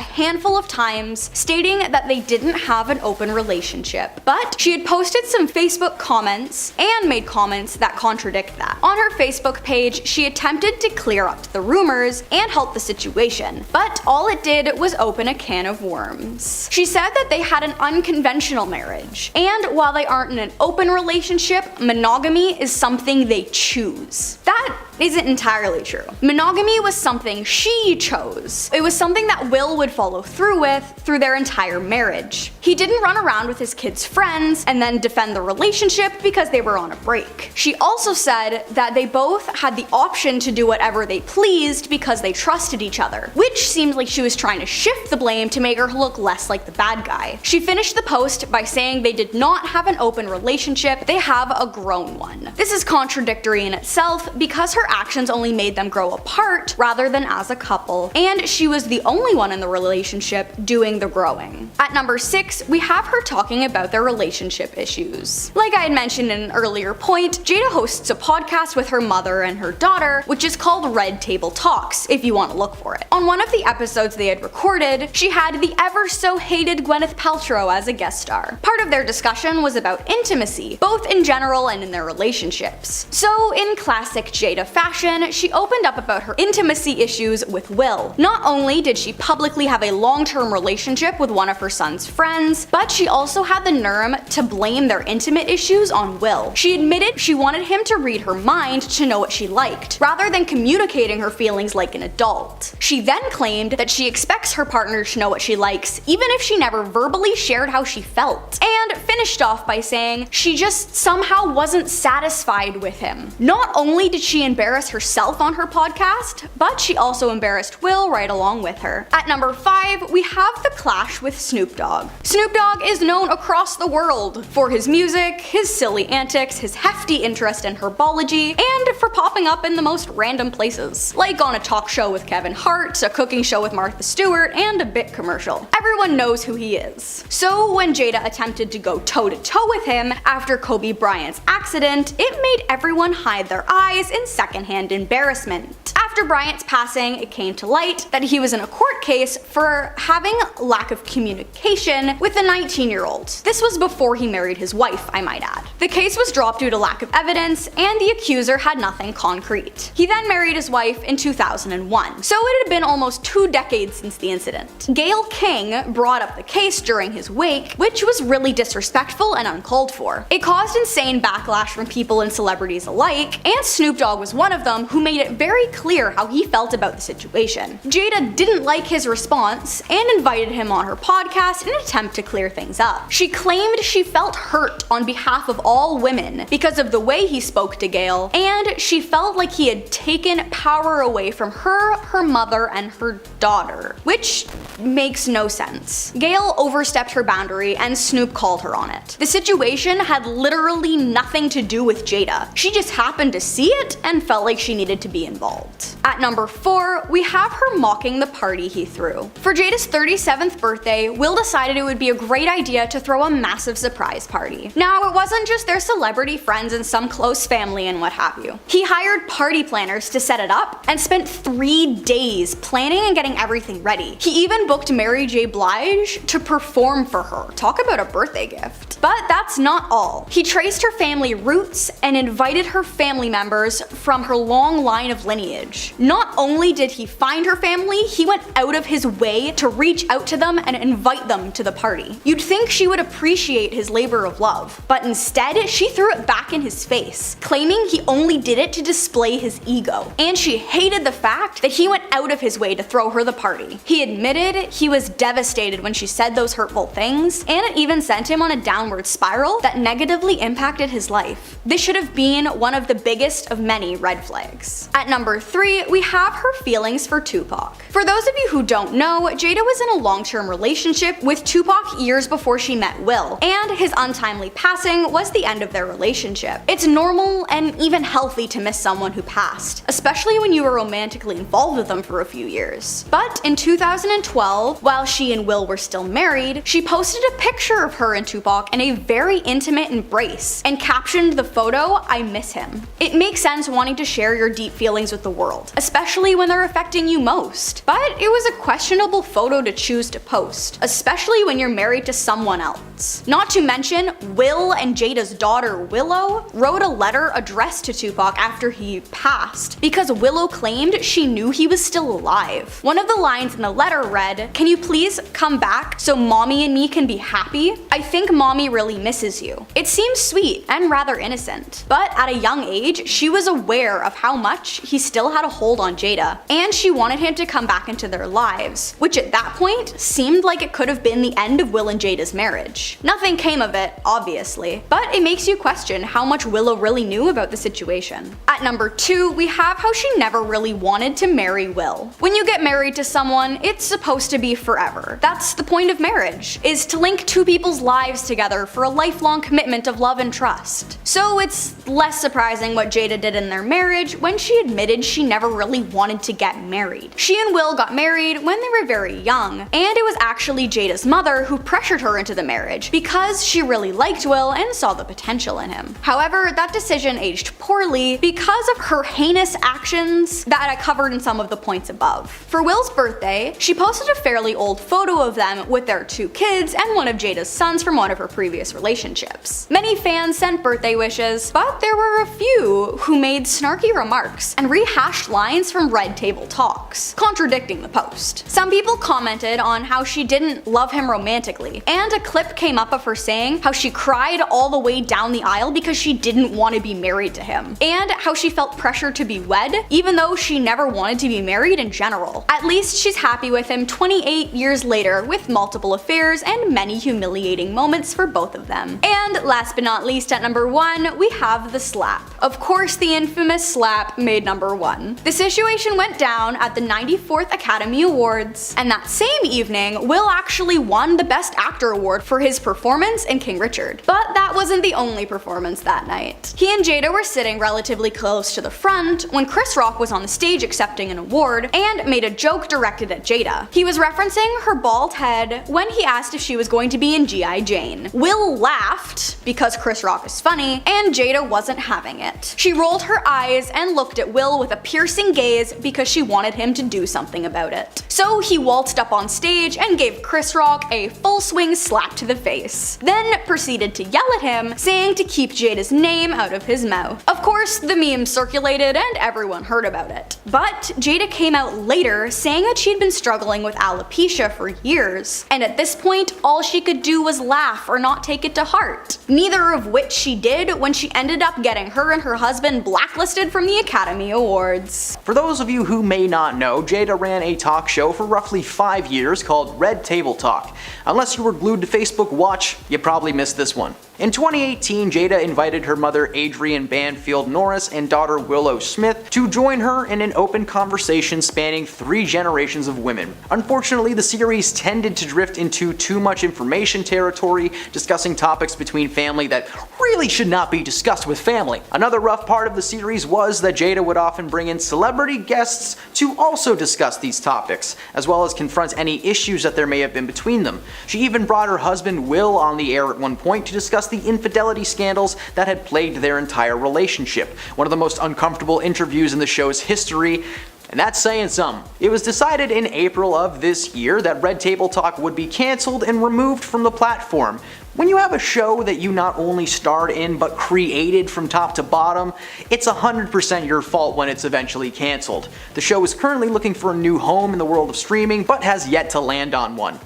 handful of times, stating that they didn't have an open relationship, but she had posted some Facebook comments and made comments that contradict that. On her Facebook page, she attempted to clear up the rumors and help the situation, but all it did was open a can of worms. She said that they had an unconventional marriage, and while they aren't in an open relationship, monogamy is something they choose. That isn't entirely true. Monogamy was something she chose. It was something that Will would follow through with through their entire marriage. He didn't run around with his kids' friends and then defend the relationship because they were on a break. She also said that they both had the option to do whatever they pleased because they trusted each other, which seems like she was trying to shift the blame to make her look less like the bad guy. She finished the post by saying they did not have an open relationship, they have a grown one. This is contradictory in itself because her actions only made them grow apart rather than as a couple, and she was the only one in the relationship doing the growing. At number 6, we have her talking about their relationship issues. Like I had mentioned in an earlier point, Jada hosts a podcast with her mother and her daughter, which is called Red Table Talks, if you want to look for it. On one of the episodes they had recorded, she had the ever so hated Gwyneth Paltrow as a guest star. Part of their discussion was about intimacy, both in general and in their relationships. So in classic Jada fashion, she opened up about her intimacy issues with Will. Not only did she publicly have a long-term relationship with one of her son's friends, but she also had the nerve to blame their intimate issues on Will. She admitted she wanted him to read her mind to know what she liked, rather than communicating her feelings like an adult. She then claimed that she expects her partner to know what she likes, even if she never verbally shared how she felt, and finished off by saying she just somehow wasn't satisfied with him. Not only did she embarrass herself on her podcast, but she also embarrassed Will right along with her. At number 5, we have the clash with Snoop Dogg. Snoop Dogg is known across the world for his music, his silly antics, his hefty interest in herbology, and for popping up in the most random places, like on a talk show with Kevin Hart, a cooking show with Martha Stewart, and a bit commercial. Everyone knows who he is. So when Jada attempted to go toe-to-toe with him after Kobe Bryant's accident, it made everyone hide their eyes in secondhand embarrassment. After Bryant's passing, it came to light that he was in a court case for having lack of communication with a 19-year-old. This was before he married his wife, I might add. The case was dropped due to lack of evidence, and the accuser had nothing concrete. He then married his wife in 2001, so it had been almost 2 decades since the incident. Gayle King brought up the case during his wake, which was really disrespectful and uncalled for. It caused insane backlash from people and celebrities alike, and Snoop Dogg was one of them who made it very clear how he felt about the situation. Jada didn't like his response and invited him on her podcast in an attempt to clear things up. She claimed she felt hurt on behalf of all women because of the way he spoke to Gayle, and she felt like he had taken power away from her, her mother, and her daughter, which makes no sense. Gayle overstepped her boundary and Snoop called her on it. The situation had literally nothing to do with Jada. She just happened to see it and felt like she needed to be involved. At number 4, we have her mocking the party he threw. For Jada's 37th birthday, Will decided it would be a great idea to throw a massive surprise party. Now, it wasn't just their celebrity friends and some close family and what have you. He hired party planners to set it up and spent 3 days planning and getting everything ready. He even booked Mary J. Blige to perform for her. Talk about a birthday gift. But that's not all. He traced her family roots and invited her family members from her long line of lineage. Not only did he find her family, he went out of his way to reach out to them and invite them to the party. You'd think she would appreciate his labor of love, but instead she threw it back in his face, claiming he only did it to display his ego. And she hated the fact that he went out of his way to throw her the party. He admitted he was devastated when she said those hurtful things, and it even sent him on a downward spiral that negatively impacted his life. This should have been one of the biggest of many red flags. At number 3, we have her feelings for Tupac. For those of you who don't know, Jada was in a long-term relationship with Tupac years before she met Will, and his untimely passing was the end of their relationship. It's normal and even healthy to miss someone who passed, especially when you were romantically involved with them for a few years. But in 2012, while she and Will were still married, she posted a picture of her and Tupac in a very intimate embrace and captioned the photo, "I miss him." It makes sense wanting to share your deep feelings with the world, especially when they're affecting you most. But it was a questionable photo to choose to post, especially when you're married to someone else. Not to mention, Will and Jada's daughter Willow wrote a letter addressed to Tupac after he passed because Willow claimed she knew he was still alive. One of the lines in the letter read, "Can you please come back so mommy and me can be happy? I think mommy really misses you." It seems sweet and rather innocent, but at a young age, she was aware of how much he still had a hold on Jada, and she wanted him to come back into their lives, which at that point seemed like it could have been the end of Will and Jada's marriage. Nothing came of it, obviously, but it makes you question how much Willow really knew about the situation. At number 2, we have how she never really wanted to marry Will. When you get married to someone, it's supposed to be forever. That's the point of marriage, is to link two people's lives together for a lifelong commitment of love and trust. So it's less surprising what Jada did in their marriage when she admitted she never really wanted to get married. She and Will got married when they were very young, and it was actually Jada's mother who pressured her into the marriage because she really liked Will and saw the potential in him. However, that decision aged poorly because of her heinous actions that I covered in some of the points above. For Will's birthday, she posted a fairly old photo of them with their 2 kids and one of Jada's sons from one of her previous relationships. Many fans sent birthday wishes, but there were a few who made snarky remarks and rehashed lines from Red Table Talks, contradicting the post. Some people commented on how she didn't love him romantically, and a clip came up of her saying how she cried all the way down the aisle because she didn't want to be married to him, and how she felt pressure to be wed even though she never wanted to be married in general. At least she's happy with him 28 years later with multiple affairs and many humiliating moments for both of them. And last but not least, at number 1, we have the slap. Of course, the infamous slap made number 1. The situation went down at the 94th Academy Awards, and that same evening, Will actually won the Best Actor award for his performance in King Richard. But that wasn't the only performance that night. He and Jada were sitting relatively close to the front when Chris Rock was on the stage accepting an award and made a joke directed at Jada. He was referencing her bald head when he asked if she was going to be in G.I. Jane. Will laughed because Chris Rock is funny, and Jada wasn't having it. She rolled her eyes and looked at Will with a piercing gaze because she wanted him to do something about it. So he waltzed up on stage and gave Chris Rock a full swing slap to the face, then proceeded to yell at him, saying to keep Jada's name out of his mouth. Of course, the meme circulated and everyone heard about it. But Jada came out later saying that she'd been struggling with alopecia for years, and at this point, all she could do was laugh or not take it to heart. Neither of which she did when she ended up getting her and her husband blacklisted from the Academy Awards. For those of you who may not know, Jada ran a talk show for roughly 5 years called Red Table Talk. Unless you were glued to Facebook watch, you probably missed this one. In 2018, Jada invited her mother Adrienne Banfield Norris and daughter Willow Smith to join her in an open conversation spanning 3 generations of women. Unfortunately, the series tended to drift into too much information territory, discussing topics between family that really should not be discussed with family. Another rough part of the series was that Jada would often bring in celebrity guests to also discuss these topics, as well as confront any issues that there may have been between them. She even brought her husband Will on the air at one point to discuss the infidelity scandals that had plagued their entire relationship. One of the most uncomfortable interviews in the show's history, and that's saying something. It was decided in April of this year that Red Table Talk would be cancelled and removed from the platform. When you have a show that you not only starred in but created from top to bottom, it's 100% your fault when it's eventually cancelled. The show is currently looking for a new home in the world of streaming, but has yet to land on one.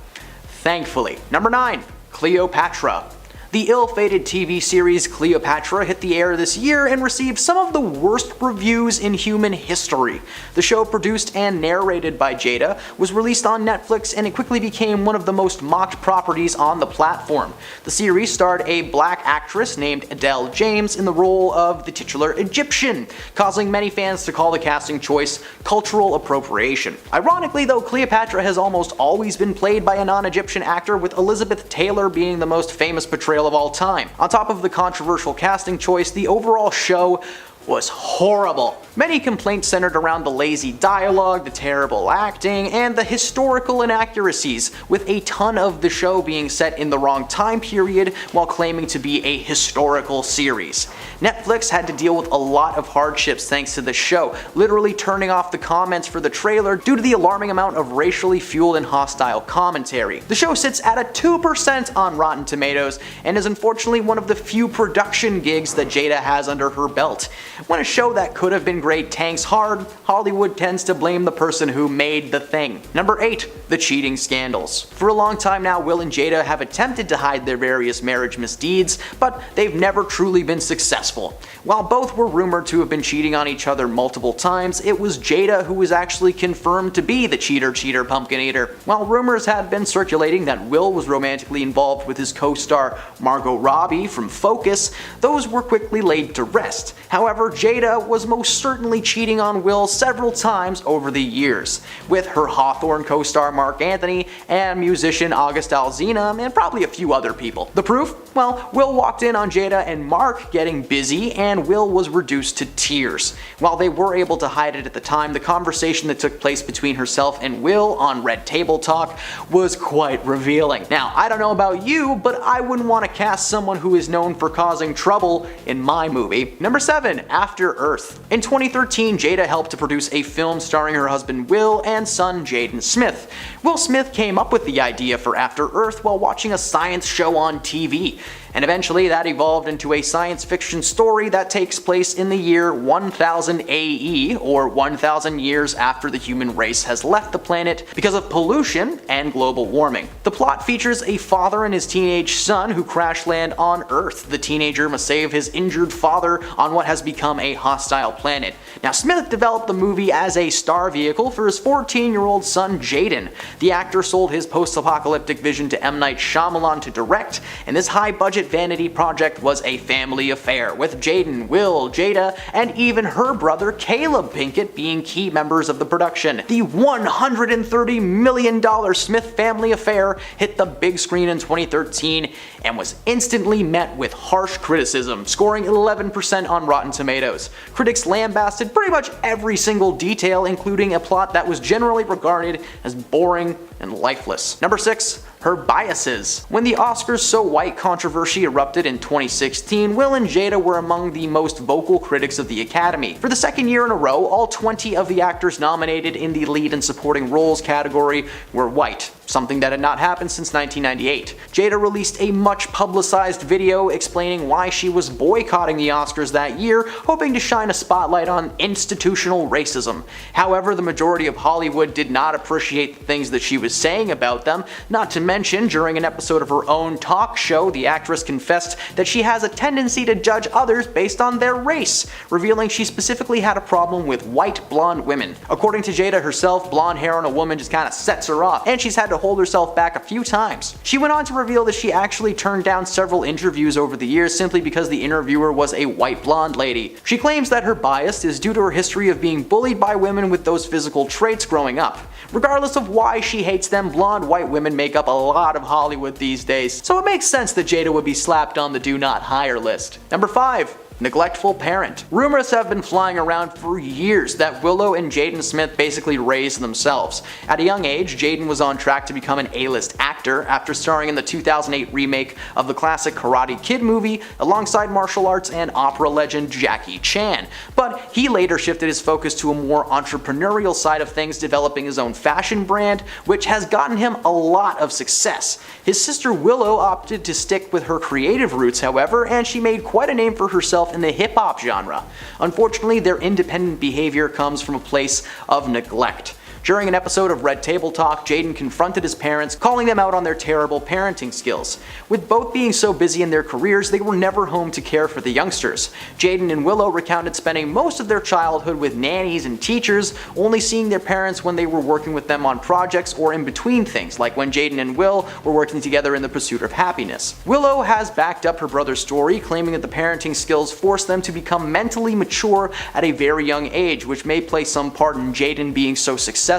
Thankfully. Number 9. Cleopatra. The ill-fated TV series Cleopatra hit the air this year and received some of the worst reviews in human history. The show, produced and narrated by Jada, was released on Netflix and it quickly became one of the most mocked properties on the platform. The series starred a black actress named Adele James in the role of the titular Egyptian, causing many fans to call the casting choice cultural appropriation. Ironically though, Cleopatra has almost always been played by a non-Egyptian actor, with Elizabeth Taylor being the most famous portrayal of all time. On top of the controversial casting choice, the overall show was horrible. Many complaints centered around the lazy dialogue, the terrible acting, and the historical inaccuracies, with a ton of the show being set in the wrong time period while claiming to be a historical series. Netflix had to deal with a lot of hardships thanks to the show, literally turning off the comments for the trailer due to the alarming amount of racially fueled and hostile commentary. The show sits at a 2% on Rotten Tomatoes and is unfortunately one of the few production gigs that Jada has under her belt. When a show that could have been great tanks hard, Hollywood tends to blame the person who made the thing. Number 8. The cheating scandals. For a long time now, Will and Jada have attempted to hide their various marriage misdeeds, but they've never truly been successful. While both were rumored to have been cheating on each other multiple times, it was Jada who was actually confirmed to be the cheater pumpkin eater. While rumors had been circulating that Will was romantically involved with his co-star Margot Robbie from Focus, those were quickly laid to rest. However, Jada was most certainly cheating on Will several times over the years, with her Hawthorne co-star Mark Anthony and musician August Alsina, and probably a few other people. The proof? Well, Will walked in on Jada and Mark getting busy, and Will was reduced to tears. While they were able to hide it at the time, the conversation that took place between herself and Will on Red Table Talk was quite revealing. Now, I don't know about you, but I wouldn't want to cast someone who is known for causing trouble in my movie. Number 7. After Earth. In 2013, Jada helped to produce a film starring her husband Will and son Jaden Smith. Will Smith came up with the idea for After Earth while watching a science show on TV, and eventually that evolved into a science fiction story that takes place in the year 1000 AE, or 1000 years after the human race has left the planet because of pollution and global warming. The plot features a father and his teenage son who crash land on Earth. The teenager must save his injured father on what has become a hostile planet. Now, Smith developed the movie as a star vehicle for his 14-year-old son Jaden. The actor sold his post-apocalyptic vision to M. Night Shyamalan to direct, and this high-budget vanity project was a family affair, with Jaden, Will, Jada, and even her brother Caleb Pinkett being key members of the production. The $130 million Smith family affair hit the big screen in 2013 and was instantly met with harsh criticism, scoring 11% on Rotten Tomatoes. Critics lambasted pretty much every single detail, including a plot that was generally regarded as boring and lifeless. Number 6. Her biases. When the Oscars So White controversy erupted in 2016, Will and Jada were among the most vocal critics of the Academy. For the second year in a row, all 20 of the actors nominated in the lead and supporting roles category were white, something that had not happened since 1998. Jada released a much publicized video explaining why she was boycotting the Oscars that year, hoping to shine a spotlight on institutional racism. However, the majority of Hollywood did not appreciate the things that she was saying about them. Not to mention, during an episode of her own talk show, the actress confessed that she has a tendency to judge others based on their race, revealing she specifically had a problem with white blonde women. According to Jada herself, blonde hair on a woman just kinda sets her off, and she's had to hold herself back a few times. She went on to reveal that she actually turned down several interviews over the years simply because the interviewer was a white blonde lady. She claims that her bias is due to her history of being bullied by women with those physical traits growing up. Regardless of why she hates them, blonde white women make up a lot of Hollywood these days, so it makes sense that Jada would be slapped on the do not hire list. Number 5. Neglectful parent. Rumors have been flying around for years that Willow and Jaden Smith basically raised themselves. At a young age, Jaden was on track to become an A-list actor after starring in the 2008 remake of the classic Karate Kid movie alongside martial arts and opera legend Jackie Chan. But he later shifted his focus to a more entrepreneurial side of things, developing his own fashion brand, which has gotten him a lot of success. His sister Willow opted to stick with her creative roots, however, and she made quite a name for herself in the hip-hop genre. Unfortunately, their independent behavior comes from a place of neglect. During an episode of Red Table Talk, Jaden confronted his parents, calling them out on their terrible parenting skills. With both being so busy in their careers, they were never home to care for the youngsters. Jaden and Willow recounted spending most of their childhood with nannies and teachers, only seeing their parents when they were working with them on projects or in between things, like when Jaden and Will were working together in the pursuit of happiness. Willow has backed up her brother's story, claiming that the parenting skills forced them to become mentally mature at a very young age, which may play some part in Jaden being so successful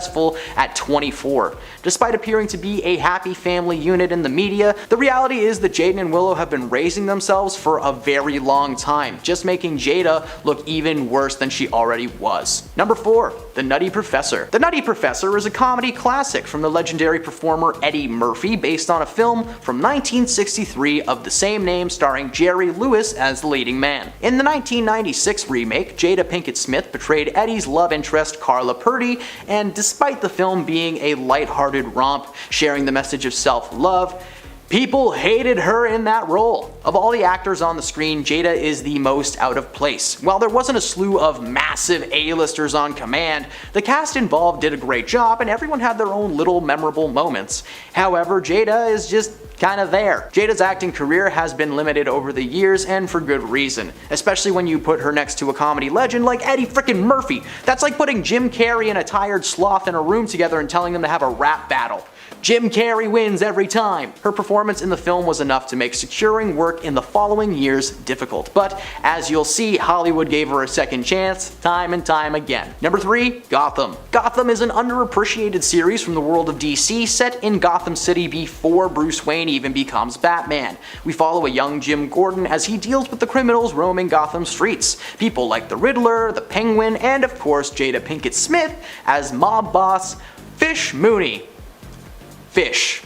at 24. Despite appearing to be a happy family unit in the media, the reality is that Jaden and Willow have been raising themselves for a very long time, just making Jada look even worse than she already was. Number 4. The Nutty Professor. The Nutty Professor is a comedy classic from the legendary performer Eddie Murphy, based on a film from 1963 of the same name starring Jerry Lewis as the leading man. In the 1996 remake, Jada Pinkett Smith portrayed Eddie's love interest Carla Purdy, and despite the film being a lighthearted romp sharing the message of self-love, people hated her in that role. Of all the actors on the screen, Jada is the most out of place. While there wasn't a slew of massive A-listers on command, the cast involved did a great job and everyone had their own little memorable moments. However, Jada is just kinda there. Jada's acting career has been limited over the years, and for good reason. Especially when you put her next to a comedy legend like Eddie frickin' Murphy. That's like putting Jim Carrey and a tired sloth in a room together and telling them to have a rap battle. Jim Carrey wins every time. Her performance in the film was enough to make securing work in the following years difficult, but as you'll see, Hollywood gave her a second chance time and time again. Number 3. Gotham. Gotham is an underappreciated series from the world of DC set in Gotham City before Bruce Wayne even becomes Batman. We follow a young Jim Gordon as he deals with the criminals roaming Gotham streets. People like the Riddler, the Penguin, and of course Jada Pinkett Smith as mob boss Fish Mooney. Fish.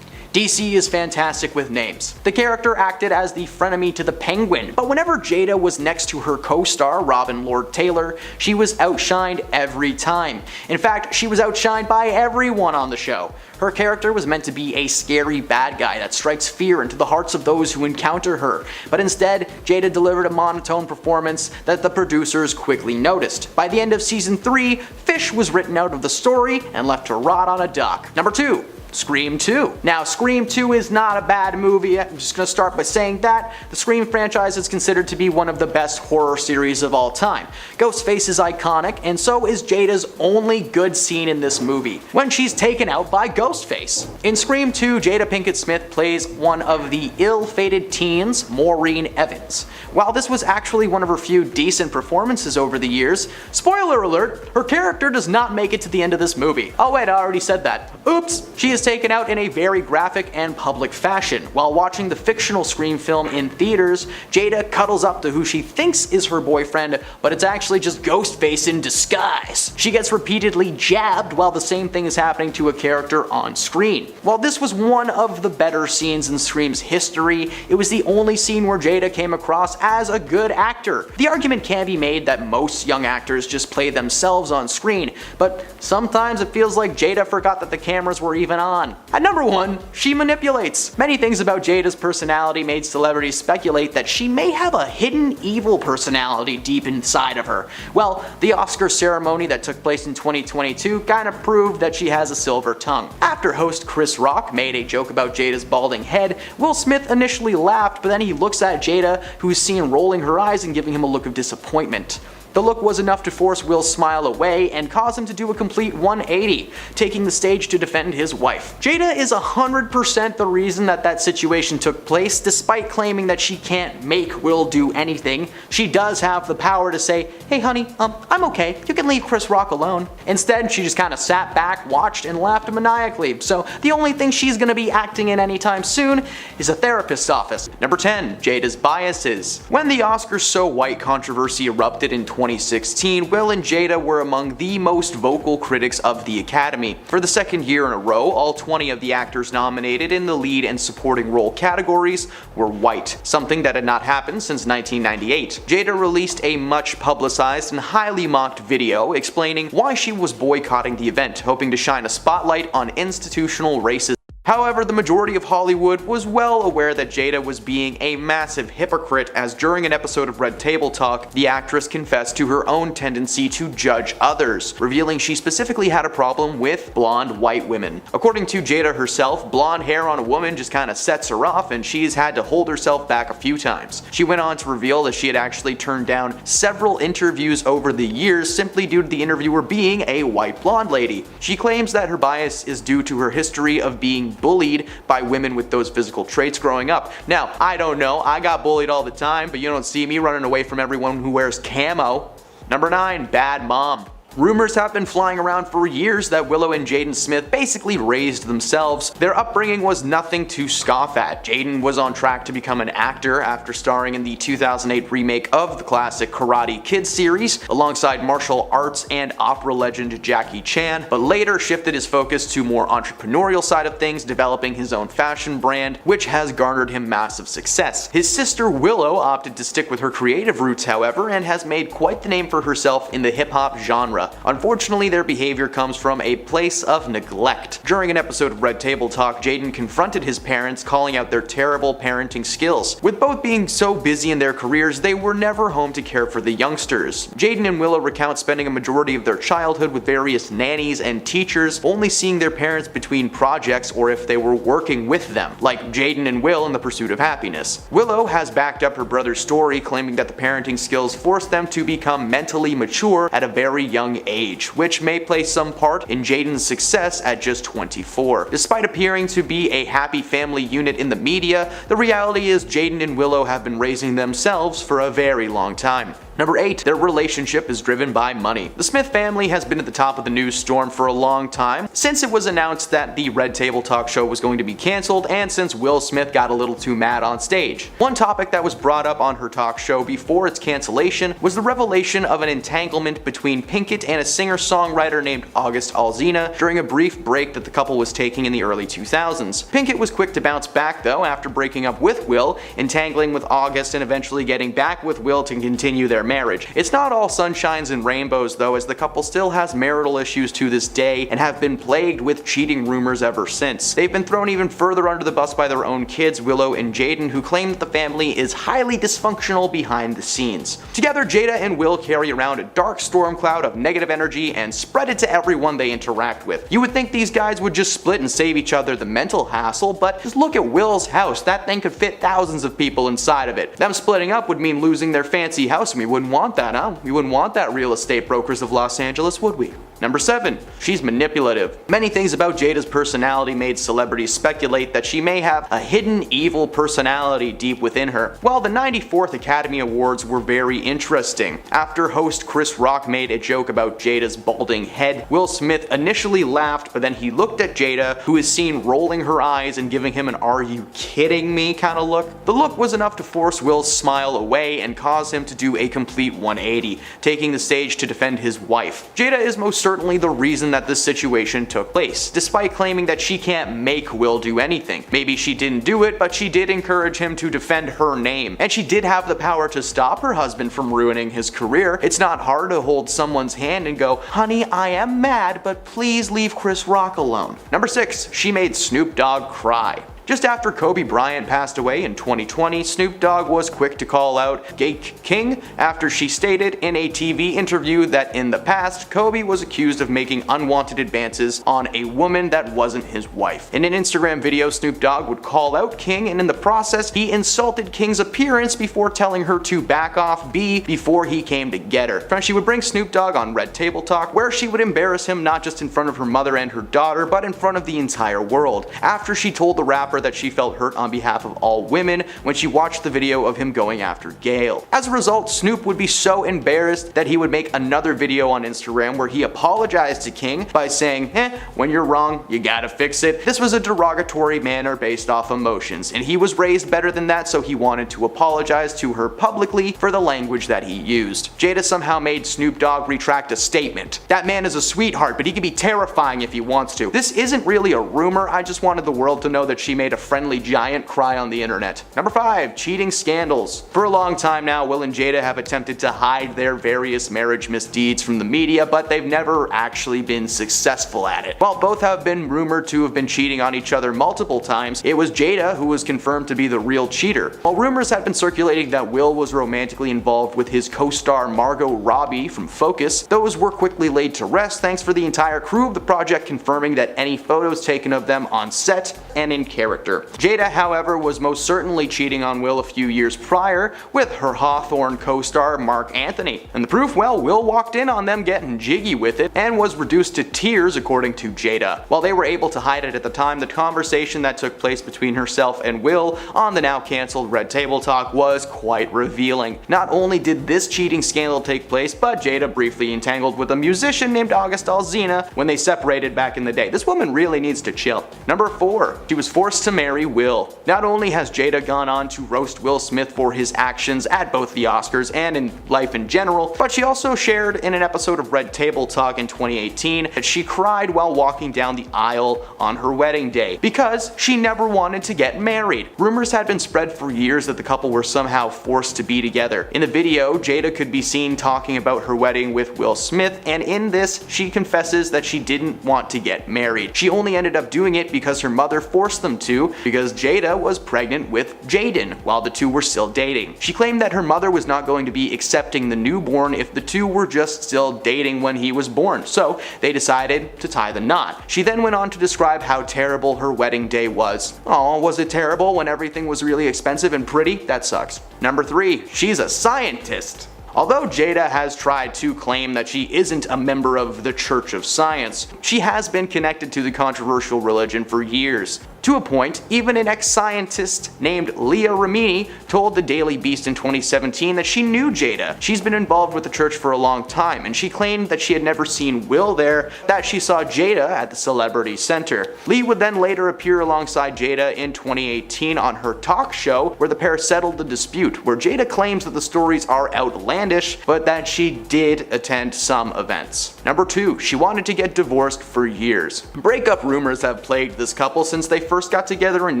DC is fantastic with names. The character acted as the frenemy to the Penguin, but whenever Jada was next to her co-star Robin Lord Taylor, she was outshined every time. In fact, she was outshined by everyone on the show. Her character was meant to be a scary bad guy that strikes fear into the hearts of those who encounter her, but instead, Jada delivered a monotone performance that the producers quickly noticed. By the end of season 3, Fish was written out of the story and left to rot on a dock. Number 2. Scream 2. Now, Scream 2 is not a bad movie. I'm just gonna start by saying that. The Scream franchise is considered to be one of the best horror series of all time. Ghostface is iconic, and so is Jada's only good scene in this movie, when she's taken out by Ghostface. In Scream 2, Jada Pinkett Smith plays one of the ill-fated teens, Maureen Evans. While this was actually one of her few decent performances over the years, spoiler alert, her character does not make it to the end of this movie. Oh wait, I already said that. Oops! She is taken out in a very graphic and public fashion. While watching the fictional Scream film in theaters, Jada cuddles up to who she thinks is her boyfriend, but it's actually just Ghostface in disguise. She gets repeatedly jabbed while the same thing is happening to a character on screen. While this was one of the better scenes in Scream's history, it was the only scene where Jada came across as a good actor. The argument can be made that most young actors just play themselves on screen, but sometimes it feels like Jada forgot that the cameras were even on. At number 1, she manipulates. Many things about Jada's personality made celebrities speculate that she may have a hidden evil personality deep inside of her. Well, the Oscar ceremony that took place in 2022 kind of proved that she has a silver tongue. After host Chris Rock made a joke about Jada's balding head, Will Smith initially laughed, but then he looks at Jada, who's seen rolling her eyes and giving him a look of disappointment. The look was enough to force Will's smile away and cause him to do a complete 180, taking the stage to defend his wife. Jada is 100% the reason that situation took place, despite claiming that she can't make Will do anything. She does have the power to say, "Hey honey, I'm okay, you can leave Chris Rock alone." Instead, she just kinda sat back, watched, and laughed maniacally, so the only thing she's gonna be acting in anytime soon is a therapist's office. Number 10. Jada's biases. When the Oscars So White controversy erupted in 2016, Will and Jada were among the most vocal critics of the Academy. For the second year in a row, all 20 of the actors nominated in the lead and supporting role categories were white, something that had not happened since 1998. Jada released a much publicized and highly mocked video explaining why she was boycotting the event, hoping to shine a spotlight on institutional racism. However, the majority of Hollywood was well aware that Jada was being a massive hypocrite, as during an episode of Red Table Talk, the actress confessed to her own tendency to judge others, revealing she specifically had a problem with blonde white women. According to Jada herself, blonde hair on a woman just kinda sets her off, and she's had to hold herself back a few times. She went on to reveal that she had actually turned down several interviews over the years simply due to the interviewer being a white blonde lady. She claims that her bias is due to her history of being bullied by women with those physical traits growing up. Now, I don't know, I got bullied all the time, but you don't see me running away from everyone who wears camo. Number 9. Bad mom. Rumors have been flying around for years that Willow and Jaden Smith basically raised themselves. Their upbringing was nothing to scoff at. Jaden was on track to become an actor after starring in the 2008 remake of the classic Karate Kid series, alongside martial arts and opera legend Jackie Chan, but later shifted his focus to more entrepreneurial side of things, developing his own fashion brand, which has garnered him massive success. His sister Willow opted to stick with her creative roots, however, and has made quite the name for herself in the hip-hop genre. Unfortunately, their behavior comes from a place of neglect. During an episode of Red Table Talk, Jaden confronted his parents, calling out their terrible parenting skills. With both being so busy in their careers, they were never home to care for the youngsters. Jaden and Willow recount spending a majority of their childhood with various nannies and teachers, only seeing their parents between projects or if they were working with them, like Jaden and Will in The Pursuit of Happiness. Willow has backed up her brother's story, claiming that the parenting skills forced them to become mentally mature at a very young age, which may play some part in Jaden's success at just 24. Despite appearing to be a happy family unit in the media, the reality is Jaden and Willow have been raising themselves for a very long time. Number 8. Their relationship is driven by money. The Smith family has been at the top of the news storm for a long time, since it was announced that the Red Table Talk show was going to be cancelled, and since Will Smith got a little too mad on stage. One topic that was brought up on her talk show before its cancellation was the revelation of an entanglement between Pinkett and a singer-songwriter named August Alsina during a brief break that the couple was taking in the early 2000s. Pinkett was quick to bounce back though after breaking up with Will, entangling with August, and eventually getting back with Will to continue their marriage. It's not all sunshines and rainbows though, as the couple still has marital issues to this day and have been plagued with cheating rumors ever since. They've been thrown even further under the bus by their own kids, Willow and Jaden, who claim that the family is highly dysfunctional behind the scenes. Together, Jada and Will carry around a dark storm cloud of negative energy and spread it to everyone they interact with. You would think these guys would just split and save each other the mental hassle, but just look at Will's house. That thing could fit thousands of people inside of it. Them splitting up would mean losing their fancy house, and we wouldn't want that, huh? We wouldn't want that, real estate brokers of Los Angeles, would we? Number 7. She's manipulative. Many things about Jada's personality made celebrities speculate that she may have a hidden evil personality deep within her. Well, the 94th Academy Awards were very interesting. After host Chris Rock made a joke about Jada's balding head, Will Smith initially laughed, but then he looked at Jada, who is seen rolling her eyes and giving him an "are you kidding me" kind of look. The look was enough to force Will's smile away and cause him to do a complete 180, taking the stage to defend his wife. Jada is most certainly the reason that this situation took place, despite claiming that she can't make Will do anything. Maybe she didn't do it, but she did encourage him to defend her name, and she did have the power to stop her husband from ruining his career. It's not hard to hold someone's hand and go, "Honey, I am mad, but please leave Chris Rock alone." Number 6. She made Snoop Dogg cry. Just after Kobe Bryant passed away in 2020, Snoop Dogg was quick to call out Gate King after she stated in a TV interview that in the past, Kobe was accused of making unwanted advances on a woman that wasn't his wife. In an Instagram video, Snoop Dogg would call out King, and in the process, he insulted King's appearance before telling her to back off B before he came to get her. She would bring Snoop Dogg on Red Table Talk, where she would embarrass him not just in front of her mother and her daughter, but in front of the entire world, after she told the rapper that she felt hurt on behalf of all women when she watched the video of him going after Gayle. As a result, Snoop would be so embarrassed that he would make another video on Instagram where he apologized to King by saying, when you're wrong, you gotta fix it. This was a derogatory manner based off emotions, and he was raised better than that, so he wanted to apologize to her publicly for the language that he used. Jada somehow made Snoop Dogg retract a statement. That man is a sweetheart, but he can be terrifying if he wants to. This isn't really a rumor, I just wanted the world to know that she made a friendly giant cry on the internet. Number 5. Cheating scandals. For a long time now, Will and Jada have attempted to hide their various marriage misdeeds from the media, but they've never actually been successful at it. While both have been rumored to have been cheating on each other multiple times, it was Jada who was confirmed to be the real cheater. While rumors had been circulating that Will was romantically involved with his co-star Margot Robbie from Focus, those were quickly laid to rest thanks for the entire crew of the project confirming that any photos taken of them on set and in character. Jada, however, was most certainly cheating on Will a few years prior with her Hawthorne co-star Mark Anthony. And the proof? Well, Will walked in on them getting jiggy with it and was reduced to tears according to Jada. While they were able to hide it at the time, the conversation that took place between herself and Will on the now cancelled Red Table Talk was quite revealing. Not only did this cheating scandal take place, but Jada briefly entangled with a musician named August Alsina when they separated back in the day. This woman really needs to chill. Number 4. She was forced to marry Will. Not only has Jada gone on to roast Will Smith for his actions at both the Oscars and in life in general, but she also shared in an episode of Red Table Talk in 2018 that she cried while walking down the aisle on her wedding day because she never wanted to get married. Rumors had been spread for years that the couple were somehow forced to be together. In the video, Jada could be seen talking about her wedding with Will Smith, and in this, she confesses that she didn't want to get married. She only ended up doing it because her mother forced them to, because Jada was pregnant with Jaden while the two were still dating. She claimed that her mother was not going to be accepting the newborn if the two were just still dating when he was born, so they decided to tie the knot. She then went on to describe how terrible her wedding day was. Oh, was it terrible when everything was really expensive and pretty? That sucks. Number 3. She's a scientist. Although Jada has tried to claim that she isn't a member of the Church of Science, she has been connected to the controversial religion for years. To a point, even an ex-scientist named Leah Remini told the Daily Beast in 2017 that she knew Jada. She's been involved with the church for a long time, and she claimed that she had never seen Will there, that she saw Jada at the Celebrity Center. Lee would then later appear alongside Jada in 2018 on her talk show, where the pair settled the dispute, where Jada claims that the stories are outlandish, but that she did attend some events. Number 2. She wanted to get divorced for years. Breakup rumors have plagued this couple since they first got together in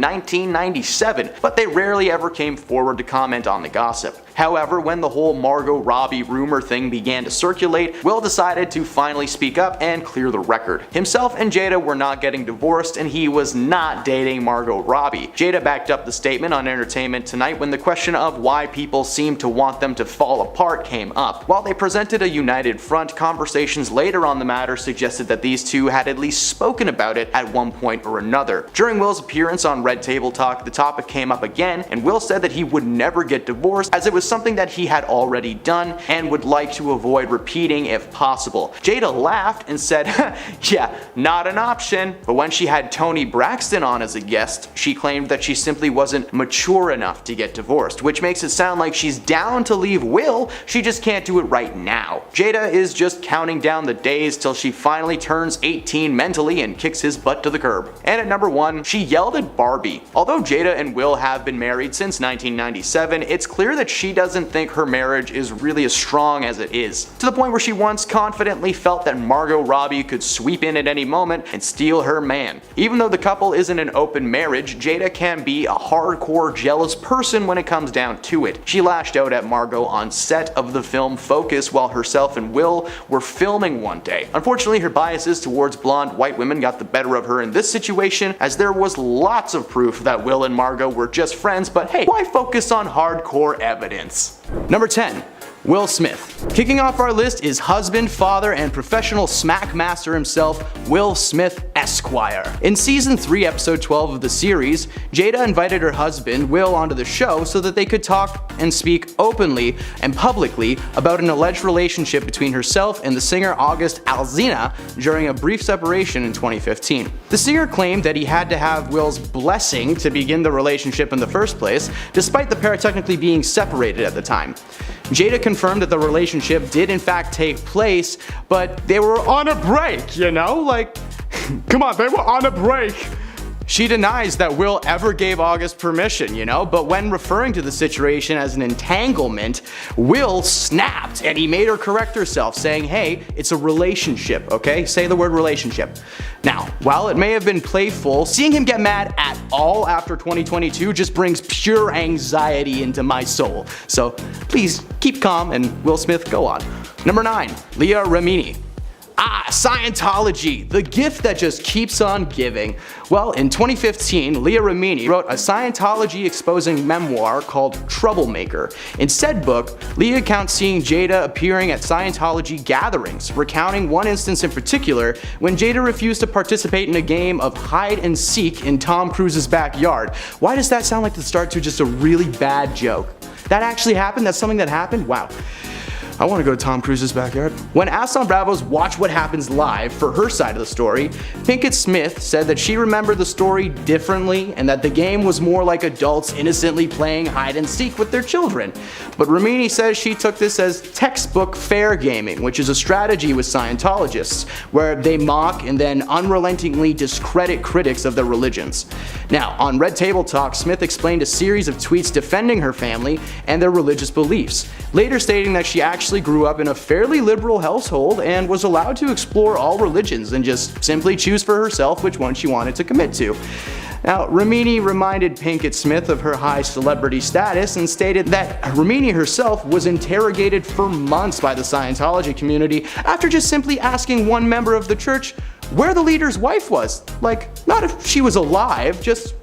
1997, but they rarely ever came forward to comment on the gossip. However, when the whole Margot Robbie rumor thing began to circulate, Will decided to finally speak up and clear the record. Himself and Jada were not getting divorced, and he was not dating Margot Robbie. Jada backed up the statement on Entertainment Tonight when the question of why people seemed to want them to fall apart came up. While they presented a united front, conversations later on the matter suggested that these two had at least spoken about it at one point or another. During Will's appearance on Red Table Talk, the topic came up again, and Will said that he would never get divorced as it was something that he had already done and would like to avoid repeating if possible. Jada laughed and said, yeah, not an option. But when she had Toni Braxton on as a guest, she claimed that she simply wasn't mature enough to get divorced, which makes it sound like she's down to leave Will, she just can't do it right now. Jada is just counting down the days till she finally turns 18 mentally and kicks his butt to the curb. And at number 1, she yelled at Barbie. Although Jada and Will have been married since 1997, it's clear that she she doesn't think her marriage is really as strong as it is, to the point where she once confidently felt that Margot Robbie could sweep in at any moment and steal her man. Even though the couple isn't an open marriage, Jada can be a hardcore jealous person when it comes down to it. She lashed out at Margot on set of the film Focus while herself and Will were filming one day. Unfortunately, her biases towards blonde white women got the better of her in this situation, as there was lots of proof that Will and Margot were just friends, but hey, why focus on hardcore evidence? Number 10. Will Smith. Kicking off our list is husband, father, and professional smack master himself, Will Smith Esquire. In season 3, episode 12 of the series, Jada invited her husband, Will, onto the show so that they could talk and speak openly and publicly about an alleged relationship between herself and the singer August Alsina during a brief separation in 2015. The singer claimed that he had to have Will's blessing to begin the relationship in the first place, despite the pair technically being separated at the time. Jada confirmed that the relationship did in fact take place, but they were on a break, you know? Like, come on, they were on a break. She denies that Will ever gave August permission, you know, but when referring to the situation as an entanglement, Will snapped and he made her correct herself, saying, hey, it's a relationship, okay? Say the word relationship. Now, while it may have been playful, seeing him get mad at all after 2022 just brings pure anxiety into my soul. So please keep calm and Will Smith, go on. Number 9, Leah Remini. Scientology, the gift that just keeps on giving. Well, in 2015, Leah Remini wrote a Scientology exposing memoir called Troublemaker. In said book, Leah recounts seeing Jada appearing at Scientology gatherings, recounting one instance in particular when Jada refused to participate in a game of hide and seek in Tom Cruise's backyard. Why does that sound like the start to just a really bad joke? That actually happened? That's something that happened? Wow. I want to go to Tom Cruise's backyard. When asked on Bravo's Watch What Happens Live for her side of the story, Pinkett Smith said that she remembered the story differently and that the game was more like adults innocently playing hide and seek with their children. But Remini says she took this as textbook fair gaming, which is a strategy with Scientologists, where they mock and then unrelentingly discredit critics of their religions. Now, on Red Table Talk, Smith explained a series of tweets defending her family and their religious beliefs, later stating that she actually grew up in a fairly liberal household and was allowed to explore all religions and just simply choose for herself which one she wanted to commit to. Now, Remini reminded Pinkett Smith of her high celebrity status and stated that Remini herself was interrogated for months by the Scientology community after just simply asking one member of the church where the leader's wife was. Like, not if she was alive, just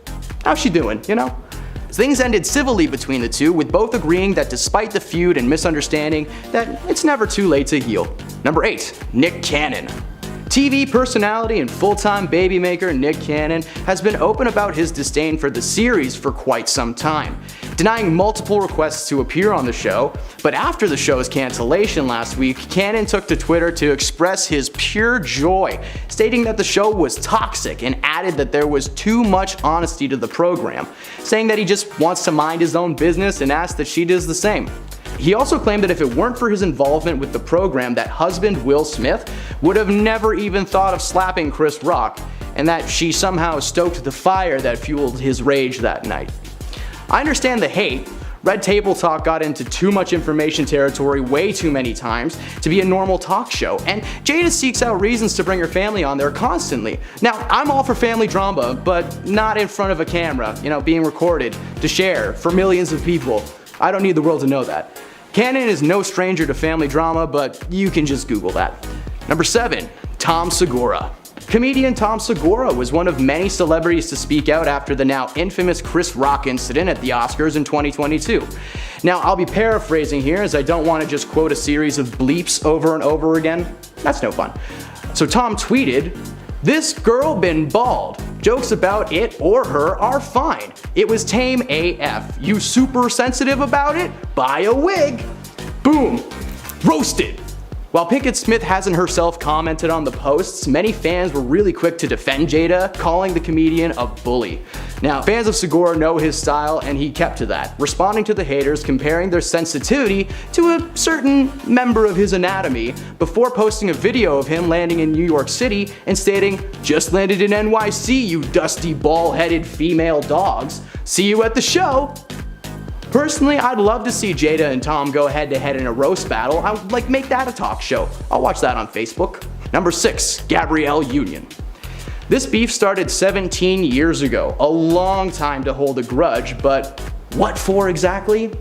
how's she doing, you know? Things ended civilly between the two, with both agreeing that despite the feud and misunderstanding, that it's never too late to heal. Number 8, Nick Cannon. TV personality and full-time baby maker Nick Cannon has been open about his disdain for the series for quite some time, denying multiple requests to appear on the show. But after the show's cancellation last week, Cannon took to Twitter to express his pure joy, stating that the show was toxic and added that there was too much honesty to the program, saying that he just wants to mind his own business and asked that she does the same. He also claimed that if it weren't for his involvement with the program, that husband Will Smith would have never even thought of slapping Chris Rock, and that she somehow stoked the fire that fueled his rage that night. I understand the hate. Red Table Talk got into too much information territory way too many times to be a normal talk show, and Jada seeks out reasons to bring her family on there constantly. Now, I'm all for family drama, but not in front of a camera, you know, being recorded to share for millions of people. I don't need the world to know that. Cannon is no stranger to family drama, but you can just Google that. Number 7, Tom Segura. Comedian Tom Segura was one of many celebrities to speak out after the now infamous Chris Rock incident at the Oscars in 2022. Now, I'll be paraphrasing here as I don't want to just quote a series of bleeps over and over again. That's no fun. So Tom tweeted, "This girl been bald. Jokes about it or her are fine. It was tame AF. You super sensitive about it? Buy a wig." Boom. Roasted. While Pinkett Smith hasn't herself commented on the posts, many fans were really quick to defend Jada, calling the comedian a bully. Now, fans of Segura know his style and he kept to that, responding to the haters, comparing their sensitivity to a certain member of his anatomy, before posting a video of him landing in New York City and stating, "Just landed in NYC, you dusty ball-headed female dogs. See you at the show." Personally, I'd love to see Jada and Tom go head to head in a roast battle. I would make that a talk show. I'll watch that on Facebook. Number 6, Gabrielle Union. This beef started 17 years ago, a long time to hold a grudge, but what for exactly?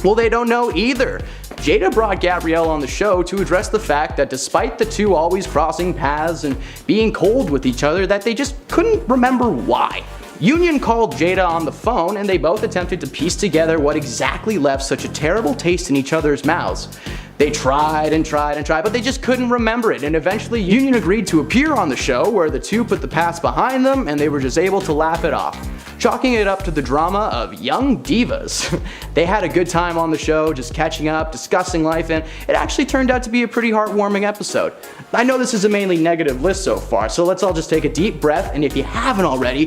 Well, they don't know either. Jada brought Gabrielle on the show to address the fact that despite the two always crossing paths and being cold with each other, that they just couldn't remember why. Union called Jada on the phone and they both attempted to piece together what exactly left such a terrible taste in each other's mouths. They tried and tried and tried, but they just couldn't remember it, and eventually Union agreed to appear on the show where the two put the past behind them and they were just able to laugh it off, chalking it up to the drama of young divas. They had a good time on the show, just catching up, discussing life, and it actually turned out to be a pretty heartwarming episode. I know this is a mainly negative list so far, so let's all just take a deep breath, and if you haven't already,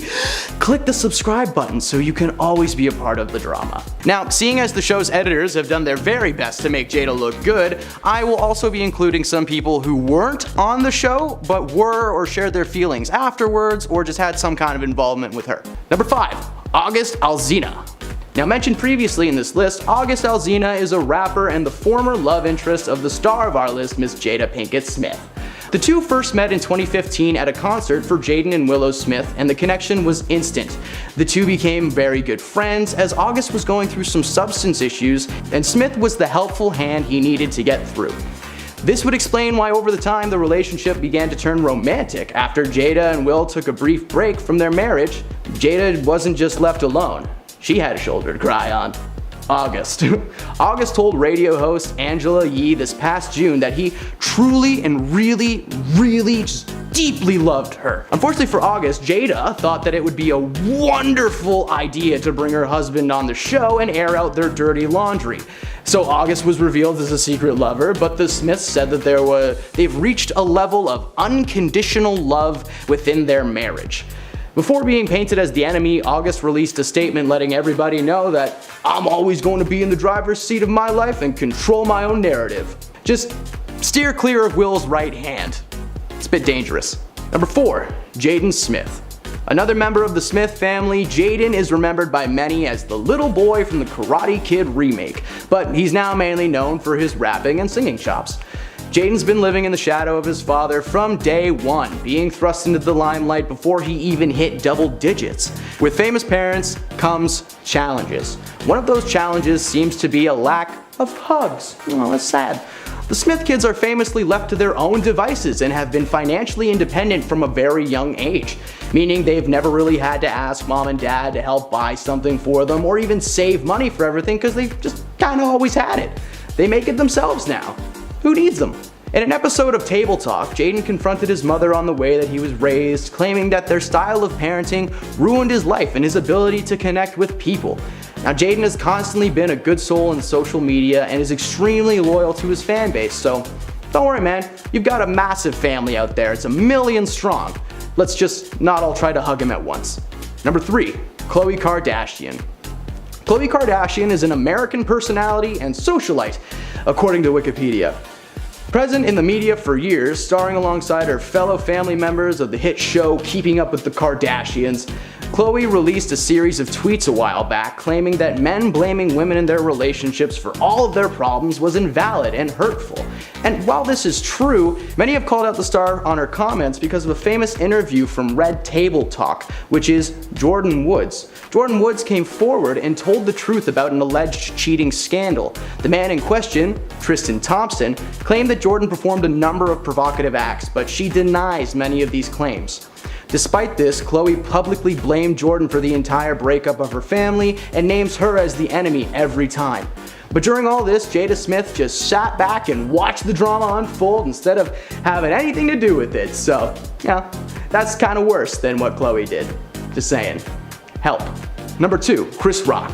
click the subscribe button so you can always be a part of the drama. Now, seeing as the show's editors have done their very best to make Jada look good, I will also be including some people who weren't on the show, but were or shared their feelings afterwards, or just had some kind of involvement with her. Number 5, August Alsina. Now, mentioned previously in this list, August Alsina is a rapper and the former love interest of the star of our list, Miss Jada Pinkett Smith. The two first met in 2015 at a concert for Jaden and Willow Smith, and the connection was instant. The two became very good friends as August was going through some substance issues, and Smith was the helpful hand he needed to get through. This would explain why over the time the relationship began to turn romantic. After Jada and Will took a brief break from their marriage, Jada wasn't just left alone. She had a shoulder to cry on. August. August told radio host Angela Yee this past June that he truly and really just deeply loved her. Unfortunately for August, Jada thought that it would be a wonderful idea to bring her husband on the show and air out their dirty laundry. So August was revealed as a secret lover, but the Smiths said that they've reached a level of unconditional love within their marriage. Before being painted as the enemy, August released a statement letting everybody know that I'm always going to be in the driver's seat of my life and control my own narrative. Just steer clear of Will's right hand. It's a bit dangerous. Number 4, Jaden Smith. Another member of the Smith family, Jaden is remembered by many as the little boy from the Karate Kid remake, but he's now mainly known for his rapping and singing chops. Jaden's been living in the shadow of his father from day one, being thrust into the limelight before he even hit double digits. With famous parents comes challenges. One of those challenges seems to be a lack of hugs. Well, that's sad. The Smith kids are famously left to their own devices and have been financially independent from a very young age, meaning they've never really had to ask mom and dad to help buy something for them or even save money for everything because they've just kind of always had it. They make it themselves now. Who needs them? In an episode of Table Talk, Jaden confronted his mother on the way that he was raised, claiming that their style of parenting ruined his life and his ability to connect with people. Now, Jaden has constantly been a good soul in social media and is extremely loyal to his fan base, so don't worry, man, you've got a massive family out there. It's 1 million strong. Let's just not all try to hug him at once. Number 3, Khloe Kardashian. Khloe Kardashian is an American personality and socialite, according to Wikipedia. Present in the media for years, starring alongside her fellow family members of the hit show Keeping Up with the Kardashians, Khloe released a series of tweets a while back claiming that men blaming women in their relationships for all of their problems was invalid and hurtful. And while this is true, many have called out the star on her comments because of a famous interview from Red Table Talk, which is Jordan Woods. Jordan Woods came forward and told the truth about an alleged cheating scandal. The man in question, Tristan Thompson, claimed that Jordan performed a number of provocative acts, but she denies many of these claims. Despite this, Khloe publicly blamed Jordan for the entire breakup of her family and names her as the enemy every time. But during all this, Jada Smith just sat back and watched the drama unfold instead of having anything to do with it. So, yeah, that's kind of worse than what Khloe did. Just saying. Help. Number 2, Chris Rock.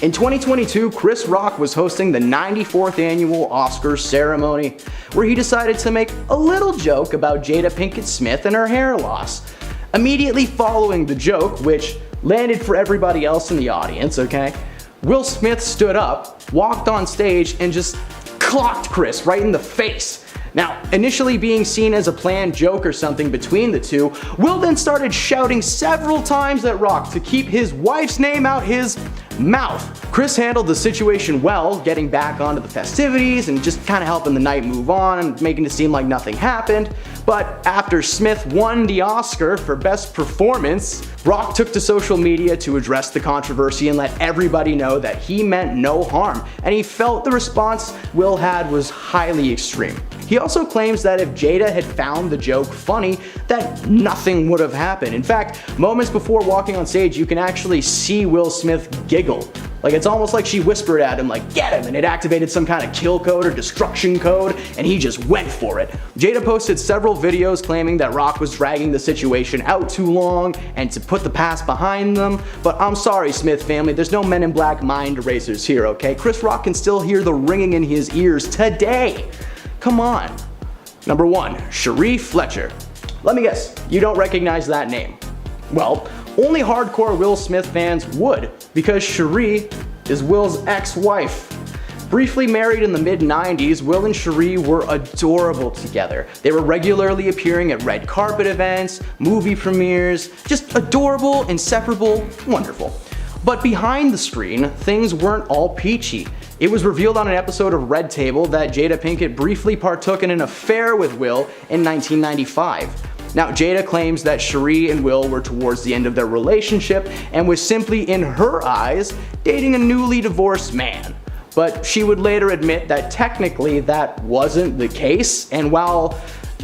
In 2022, Chris Rock was hosting the 94th annual Oscars ceremony, where he decided to make a little joke about Jada Pinkett Smith and her hair loss. Immediately following the joke, which landed for everybody else in the audience, okay, Will Smith stood up, walked on stage, and just clocked Chris right in the face. Now, initially being seen as a planned joke or something between the two, Will then started shouting several times at Rock to keep his wife's name out his mouth. Chris handled the situation well, getting back onto the festivities and just kind of helping the night move on and making it seem like nothing happened. But after Smith won the Oscar for Best Performance, Rock took to social media to address the controversy and let everybody know that he meant no harm, and he felt the response Will had was highly extreme. He also claims that if Jada had found the joke funny, that nothing would have happened. In fact, moments before walking on stage, you can actually see Will Smith giggle. Like, it's almost like she whispered at him, like, "Get him," and it activated some kind of kill code or destruction code, and he just went for it. Jada posted several videos claiming that Rock was dragging the situation out too long and to put the past behind them, but I'm sorry, Smith family, there's no Men in Black mind erasers here, okay? Chris Rock can still hear the ringing in his ears today. Come on. Number 1, Cherie Fletcher. Let me guess, you don't recognize that name. Well, only hardcore Will Smith fans would, because Cherie is Will's ex-wife. Briefly married in the mid-90s, Will and Cherie were adorable together. They were regularly appearing at red carpet events, movie premieres, just adorable, inseparable, wonderful. But behind the screen, things weren't all peachy. It was revealed on an episode of Red Table that Jada Pinkett briefly partook in an affair with Will in 1995. Now, Jada claims that Cherie and Will were towards the end of their relationship and was simply, in her eyes, dating a newly divorced man. But she would later admit that technically that wasn't the case, and while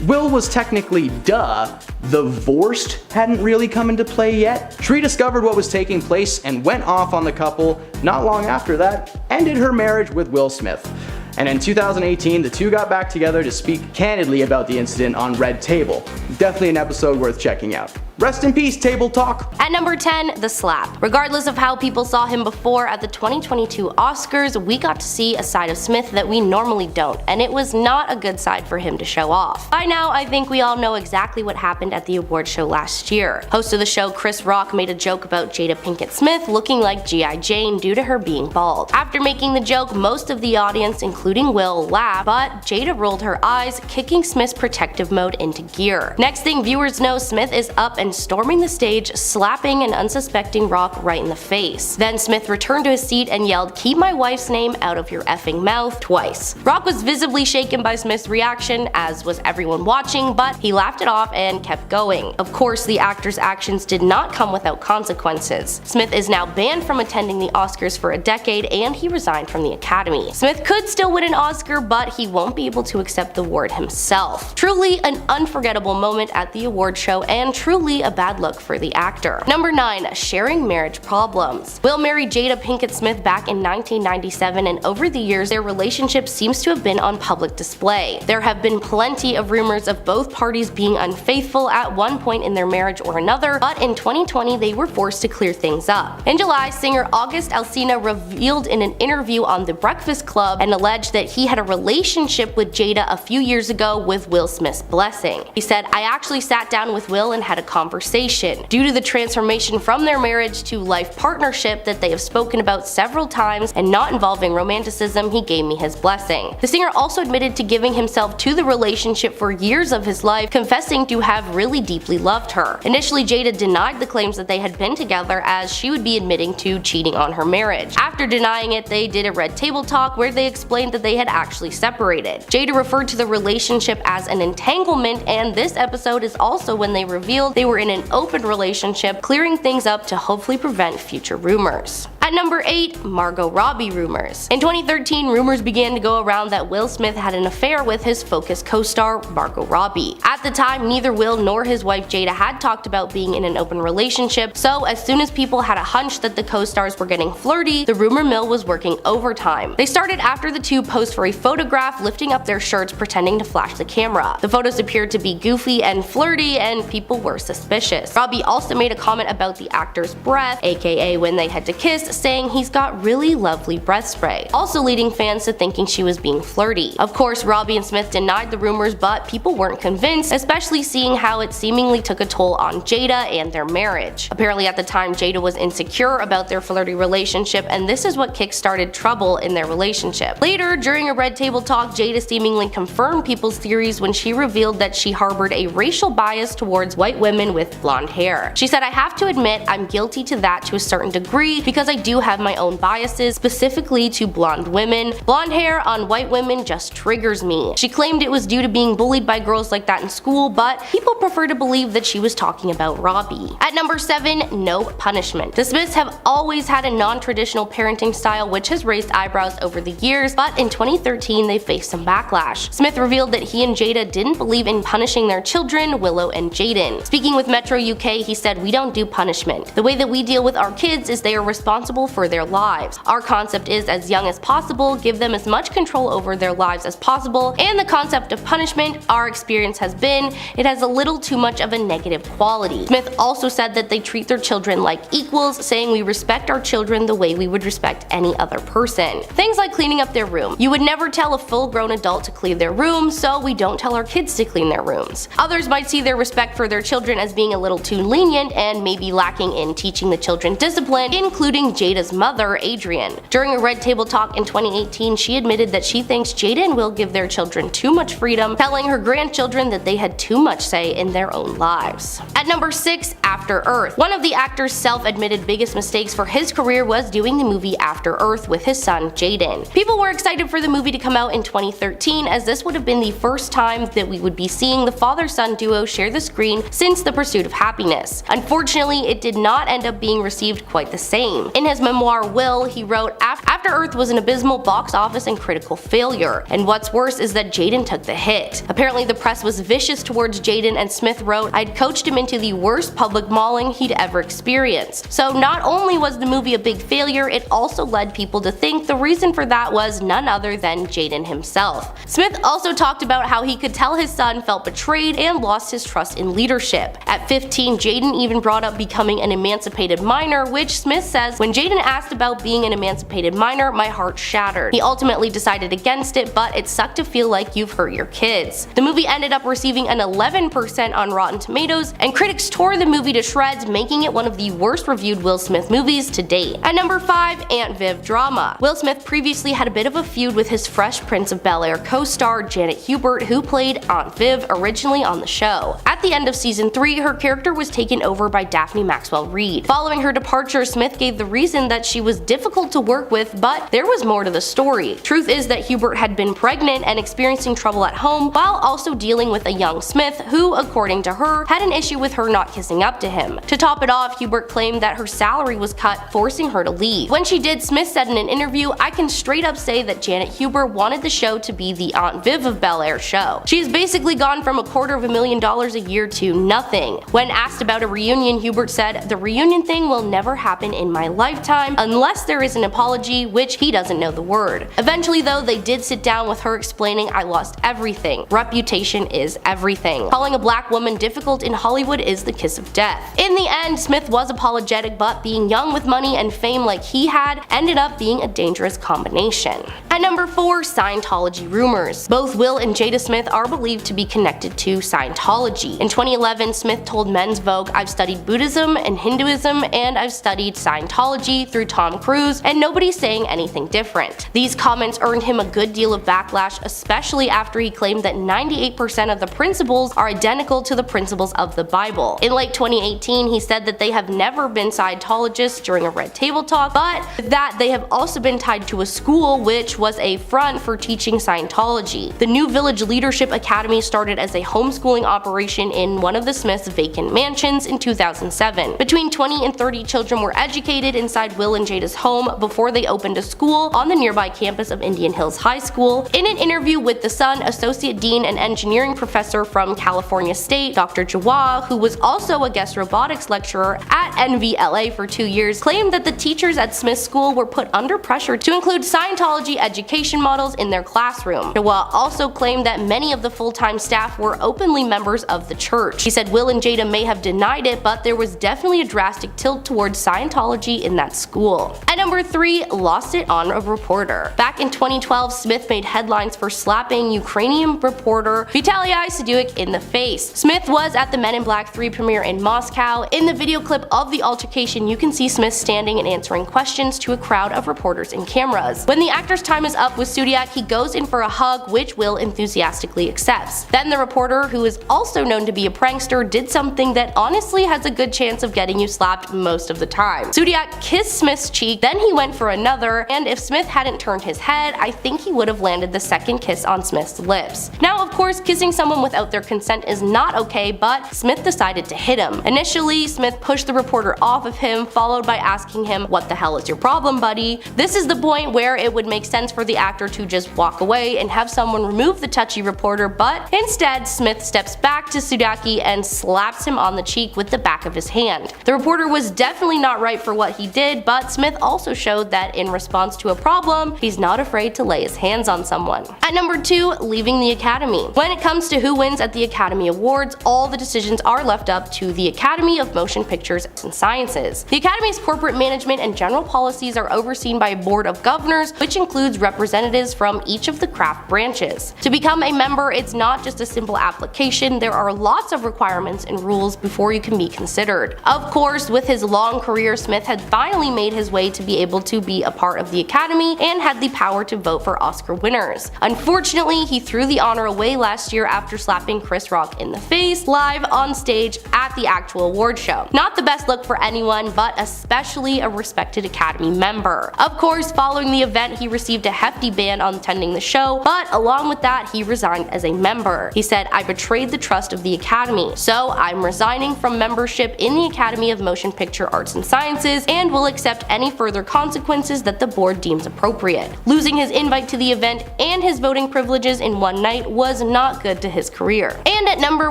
Will was technically divorced hadn't really come into play yet, Cherie discovered what was taking place and went off on the couple. Not long after that, ended her marriage with Will Smith. And in 2018, the two got back together to speak candidly about the incident on Red Table. Definitely an episode worth checking out. Rest in peace, Table Talk. At number 10, The Slap. Regardless of how people saw him before, at the 2022 Oscars, we got to see a side of Smith that we normally don't, and it was not a good side for him to show off. By now, I think we all know exactly what happened at the award show last year. Host of the show, Chris Rock, made a joke about Jada Pinkett Smith looking like G.I. Jane due to her being bald. After making the joke, most of the audience, including Will, laughed, but Jada rolled her eyes, kicking Smith's protective mode into gear. Next thing viewers know, Smith is up and storming the stage, slapping an unsuspecting Rock right in the face. Then Smith returned to his seat and yelled, "Keep my wife's name out of your effing mouth," twice. Rock was visibly shaken by Smith's reaction, as was everyone watching, but he laughed it off and kept going. Of course, the actor's actions did not come without consequences. Smith is now banned from attending the Oscars for a decade, and he resigned from the Academy. Smith could still win an Oscar, but he won't be able to accept the award himself. Truly an unforgettable moment at the award show, and truly a bad look for the actor. Number 9, sharing marriage problems. Will married Jada Pinkett Smith back in 1997, and over the years their relationship seems to have been on public display. There have been plenty of rumors of both parties being unfaithful at one point in their marriage or another, but in 2020 they were forced to clear things up. In July, singer August Alsina revealed in an interview on The Breakfast Club and alleged that he had a relationship with Jada a few years ago with Will Smith's blessing. He said, "I actually sat down with Will and had a conversation. Due to the transformation from their marriage to life partnership that they have spoken about several times and not involving romanticism, he gave me his blessing." The singer also admitted to giving himself to the relationship for years of his life, confessing to have really deeply loved her. Initially, Jada denied the claims that they had been together, as she would be admitting to cheating on her marriage. After denying it, they did a Red Table Talk where they explained that they had actually separated. Jada referred to the relationship as an entanglement, and this episode is also when they revealed they were in an open relationship, clearing things up to hopefully prevent future rumors. At number 8, Margot Robbie rumors. In 2013, rumors began to go around that Will Smith had an affair with his Focus co-star Margot Robbie. At the time, neither Will nor his wife Jada had talked about being in an open relationship, so as soon as people had a hunch that the co-stars were getting flirty, the rumor mill was working overtime. They started after the two posed for a photograph, lifting up their shirts pretending to flash the camera. The photos appeared to be goofy and flirty, and people were suspicious. Robbie also made a comment about the actor's breath, aka when they had to kiss, saying he's got really lovely breath spray, also leading fans to thinking she was being flirty. Of course, Robbie and Smith denied the rumors, but people weren't convinced, especially seeing how it seemingly took a toll on Jada and their marriage. Apparently at the time, Jada was insecure about their flirty relationship, and this is what kick-started trouble in their relationship. Later, during a Red Table Talk, Jada seemingly confirmed people's theories when she revealed that she harbored a racial bias towards white women with blonde hair. She said, "I have to admit I'm guilty to that to a certain degree because I do have my own biases, specifically to blonde women. Blonde hair on white women just triggers me. She claimed it was due to being bullied by girls like that in school, but people prefer to believe that she was talking about Robbie. At number 7, no punishment. The Smiths have always had a non-traditional parenting style which has raised eyebrows over the years, but in 2013 they faced some backlash. Smith revealed that he and Jada didn't believe in punishing their children, Willow and Jaden. Speaking with Metro UK, he said, "We don't do punishment. The way that we deal with our kids is they are responsible for their lives. Our concept is as young as possible, give them as much control over their lives as possible, and the concept of punishment, our experience has been, it has a little too much of a negative quality." Smith also said that they treat their children like equals, saying, "We respect our children the way we would respect any other person." Things like cleaning up their room. You would never tell a full-grown adult to clean their room, so we don't tell our kids to clean their rooms. Others might see their respect for their children as being a little too lenient and maybe lacking in teaching the children discipline, including Jada's mother, Adrian. During a Red Table Talk in 2018, she admitted that she thinks Jada and Will give their children too much freedom, telling her grandchildren that they had too much say in their own lives. At number 6, After Earth. One of the actor's self-admitted biggest mistakes for his career was doing the movie After Earth with his son, Jaden. People were excited for the movie to come out in 2013, as this would have been the first time that we would be seeing the father-son duo share the screen since The Pursuit of Happiness. Unfortunately, it did not end up being received quite the same. In his memoir Will, he wrote, "After Earth was an abysmal box office and critical failure, and what's worse is that Jaden took the hit. Apparently the press was vicious towards Jaden, and Smith wrote, I'd coached him into the worst public mauling he'd ever experienced. So not only was the movie a big failure, it also led people to think the reason for that was none other than Jaden himself." Smith also talked about how he could tell his son felt betrayed and lost his trust in leadership. At 15, Jaden even brought up becoming an emancipated minor, which Smith says, "When Jaden asked about being an emancipated minor, my heart shattered. He ultimately decided against it, but it sucked to feel like you've hurt your kids." The movie ended up receiving an 11% on Rotten Tomatoes, and critics tore the movie to shreds, making it one of the worst reviewed Will Smith movies to date. At number 5, Aunt Viv drama. Will Smith previously had a bit of a feud with his Fresh Prince of Bel-Air co-star Janet Hubert, who played Aunt Viv originally on the show. At the end of season 3, her character was taken over by Daphne Maxwell Reid. Following her departure, Smith gave the reason that she was difficult to work with, but there was more to the story. Truth is that Hubert had been pregnant and experiencing trouble at home, while also dealing with a young Smith who, according to her, had an issue with her not kissing up to him. To top it off, Hubert claimed that her salary was cut, forcing her to leave. When she did, Smith said in an interview, "I can straight up say that Janet Hubert wanted the show to be the Aunt Viv of Bel-Air show. She's basically gone from $250,000 a year to nothing." When asked about a reunion, Hubert said, "The reunion thing will never happen in my lifetime unless there is an apology," which he doesn't know the word. Eventually though, they did sit down with her explaining, "I lost everything. Reputation is everything. Calling a black woman difficult in Hollywood is the kiss of death." In the end, Smith was apologetic, but being young with money and fame like he had ended up being a dangerous combination. At number 4, Scientology rumors. Both Will and Jada Smith are believed to be connected to Scientology. In 2011, Smith told Men's Vogue, "I've studied Buddhism and Hinduism, and I've studied Scientology through Tom Cruise, and nobody's saying anything different." These comments earned him a good deal of backlash, especially after he claimed that 98% of the principles are identical to the principles of the Bible. In late 2018, he said that they have never been Scientologists during a Red Table Talk, but that they have also been tied to a school which was a front for teaching Scientology. The New Village Leadership Academy started as a homeschooling operation in one of the Smiths' vacant mansions in 2007. Between 20 and 30 children were educated inside Will and Jada's home before they opened a school on the nearby campus of Indian Hills High School. In an interview with The Sun, Associate Dean and Engineering Professor from California State, Dr. Jawad, who was also a guest robotics lecturer at NVLA for 2 years, claimed that the teachers at Smith School were put under pressure to include Scientology education models in their classroom. Jawad also claimed that many of the full-time staff were openly members of the church. He said Will and Jada may have denied it, but there was definitely a drastic tilt towards Scientology in that school. At number 3, Law lost it on a reporter. Back in 2012, Smith made headlines for slapping Ukrainian reporter Vitaly Sedgwick in the face. Smith was at the Men in Black 3 premiere in Moscow. In the video clip of the altercation, you can see Smith standing and answering questions to a crowd of reporters and cameras. When the actor's time is up with Sedgwick, he goes in for a hug, which Will enthusiastically accepts. Then the reporter, who is also known to be a prankster, did something that honestly has a good chance of getting you slapped most of the time. Sedgwick kissed Smith's cheek, then he went for another, and if Smith hadn't turned his head, I think he would have landed the second kiss on Smith's lips. Now, of course, kissing someone without their consent is not okay, but Smith decided to hit him. Initially, Smith pushed the reporter off of him, followed by asking him, "What the hell is your problem, buddy?" This is the point where it would make sense for the actor to just walk away and have someone remove the touchy reporter, but instead, Smith steps back to Sedgwick and slaps him on the cheek with the back of his hand. The reporter was definitely not right for what he did, but Smith also showed that in response to a problem, he's not afraid to lay his hands on someone. At number 2, leaving the Academy. When it comes to who wins at the Academy Awards, all the decisions are left up to the Academy of Motion Pictures and Sciences. The Academy's corporate management and general policies are overseen by a board of governors, which includes representatives from each of the craft branches. To become a member, it's not just a simple application, there are lots of requirements and rules before you can be considered. Of course, with his long career, Smith had finally made his way to be able to be a part of the Academy and had the power to vote for Oscar winners. Unfortunately, he threw the honor away last year after slapping Chris Rock in the face live on stage at the actual award show. Not the best look for anyone, but especially a respected Academy member. Of course, following the event, he received a hefty ban on attending the show, but along with that, he resigned as a member. He said, "I betrayed the trust of the Academy, so I'm resigning from membership in the Academy of Motion Picture Arts and Sciences and will accept any further consequences that the board deems appropriate." Losing his invite to the event and his voting privileges in one night was not good to his career. And at number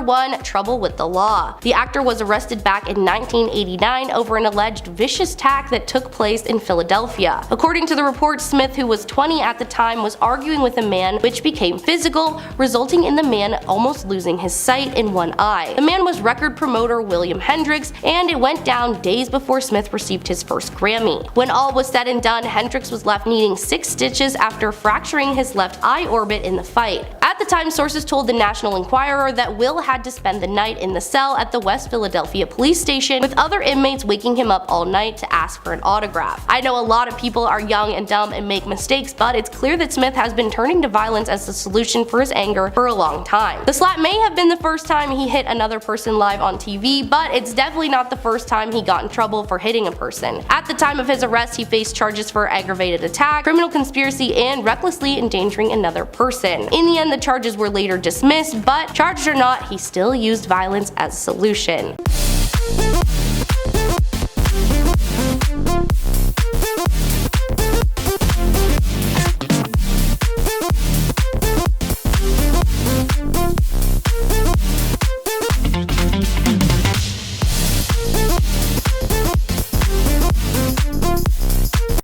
1, trouble with the law. The actor was arrested back in 1989 over an alleged vicious attack that took place in Philadelphia. According to the report, Smith, who was 20 at the time, was arguing with a man, which became physical, resulting in the man almost losing his sight in one eye. The man was record promoter William Hendrix, and it went down days before Smith received his first Grammy. When all was said and done, Hendrix was left needing 6 stitches after fracturing his left eye orbit in the fight. At the time, sources told the National Enquirer that Will had to spend the night in the cell at the West Philadelphia police station, with other inmates waking him up all night to ask for an autograph. I know a lot of people are young and dumb and make mistakes, but it's clear that Smith has been turning to violence as the solution for his anger for a long time. The slap may have been the first time he hit another person live on TV, but it's definitely not the first time he got in trouble for hitting a person. At the time of his arrest, he faced charges for aggravated attack, criminal conspiracy, and recklessly endangering another person. In the end, the charges were later dismissed, but charged or not, he still used violence as a solution.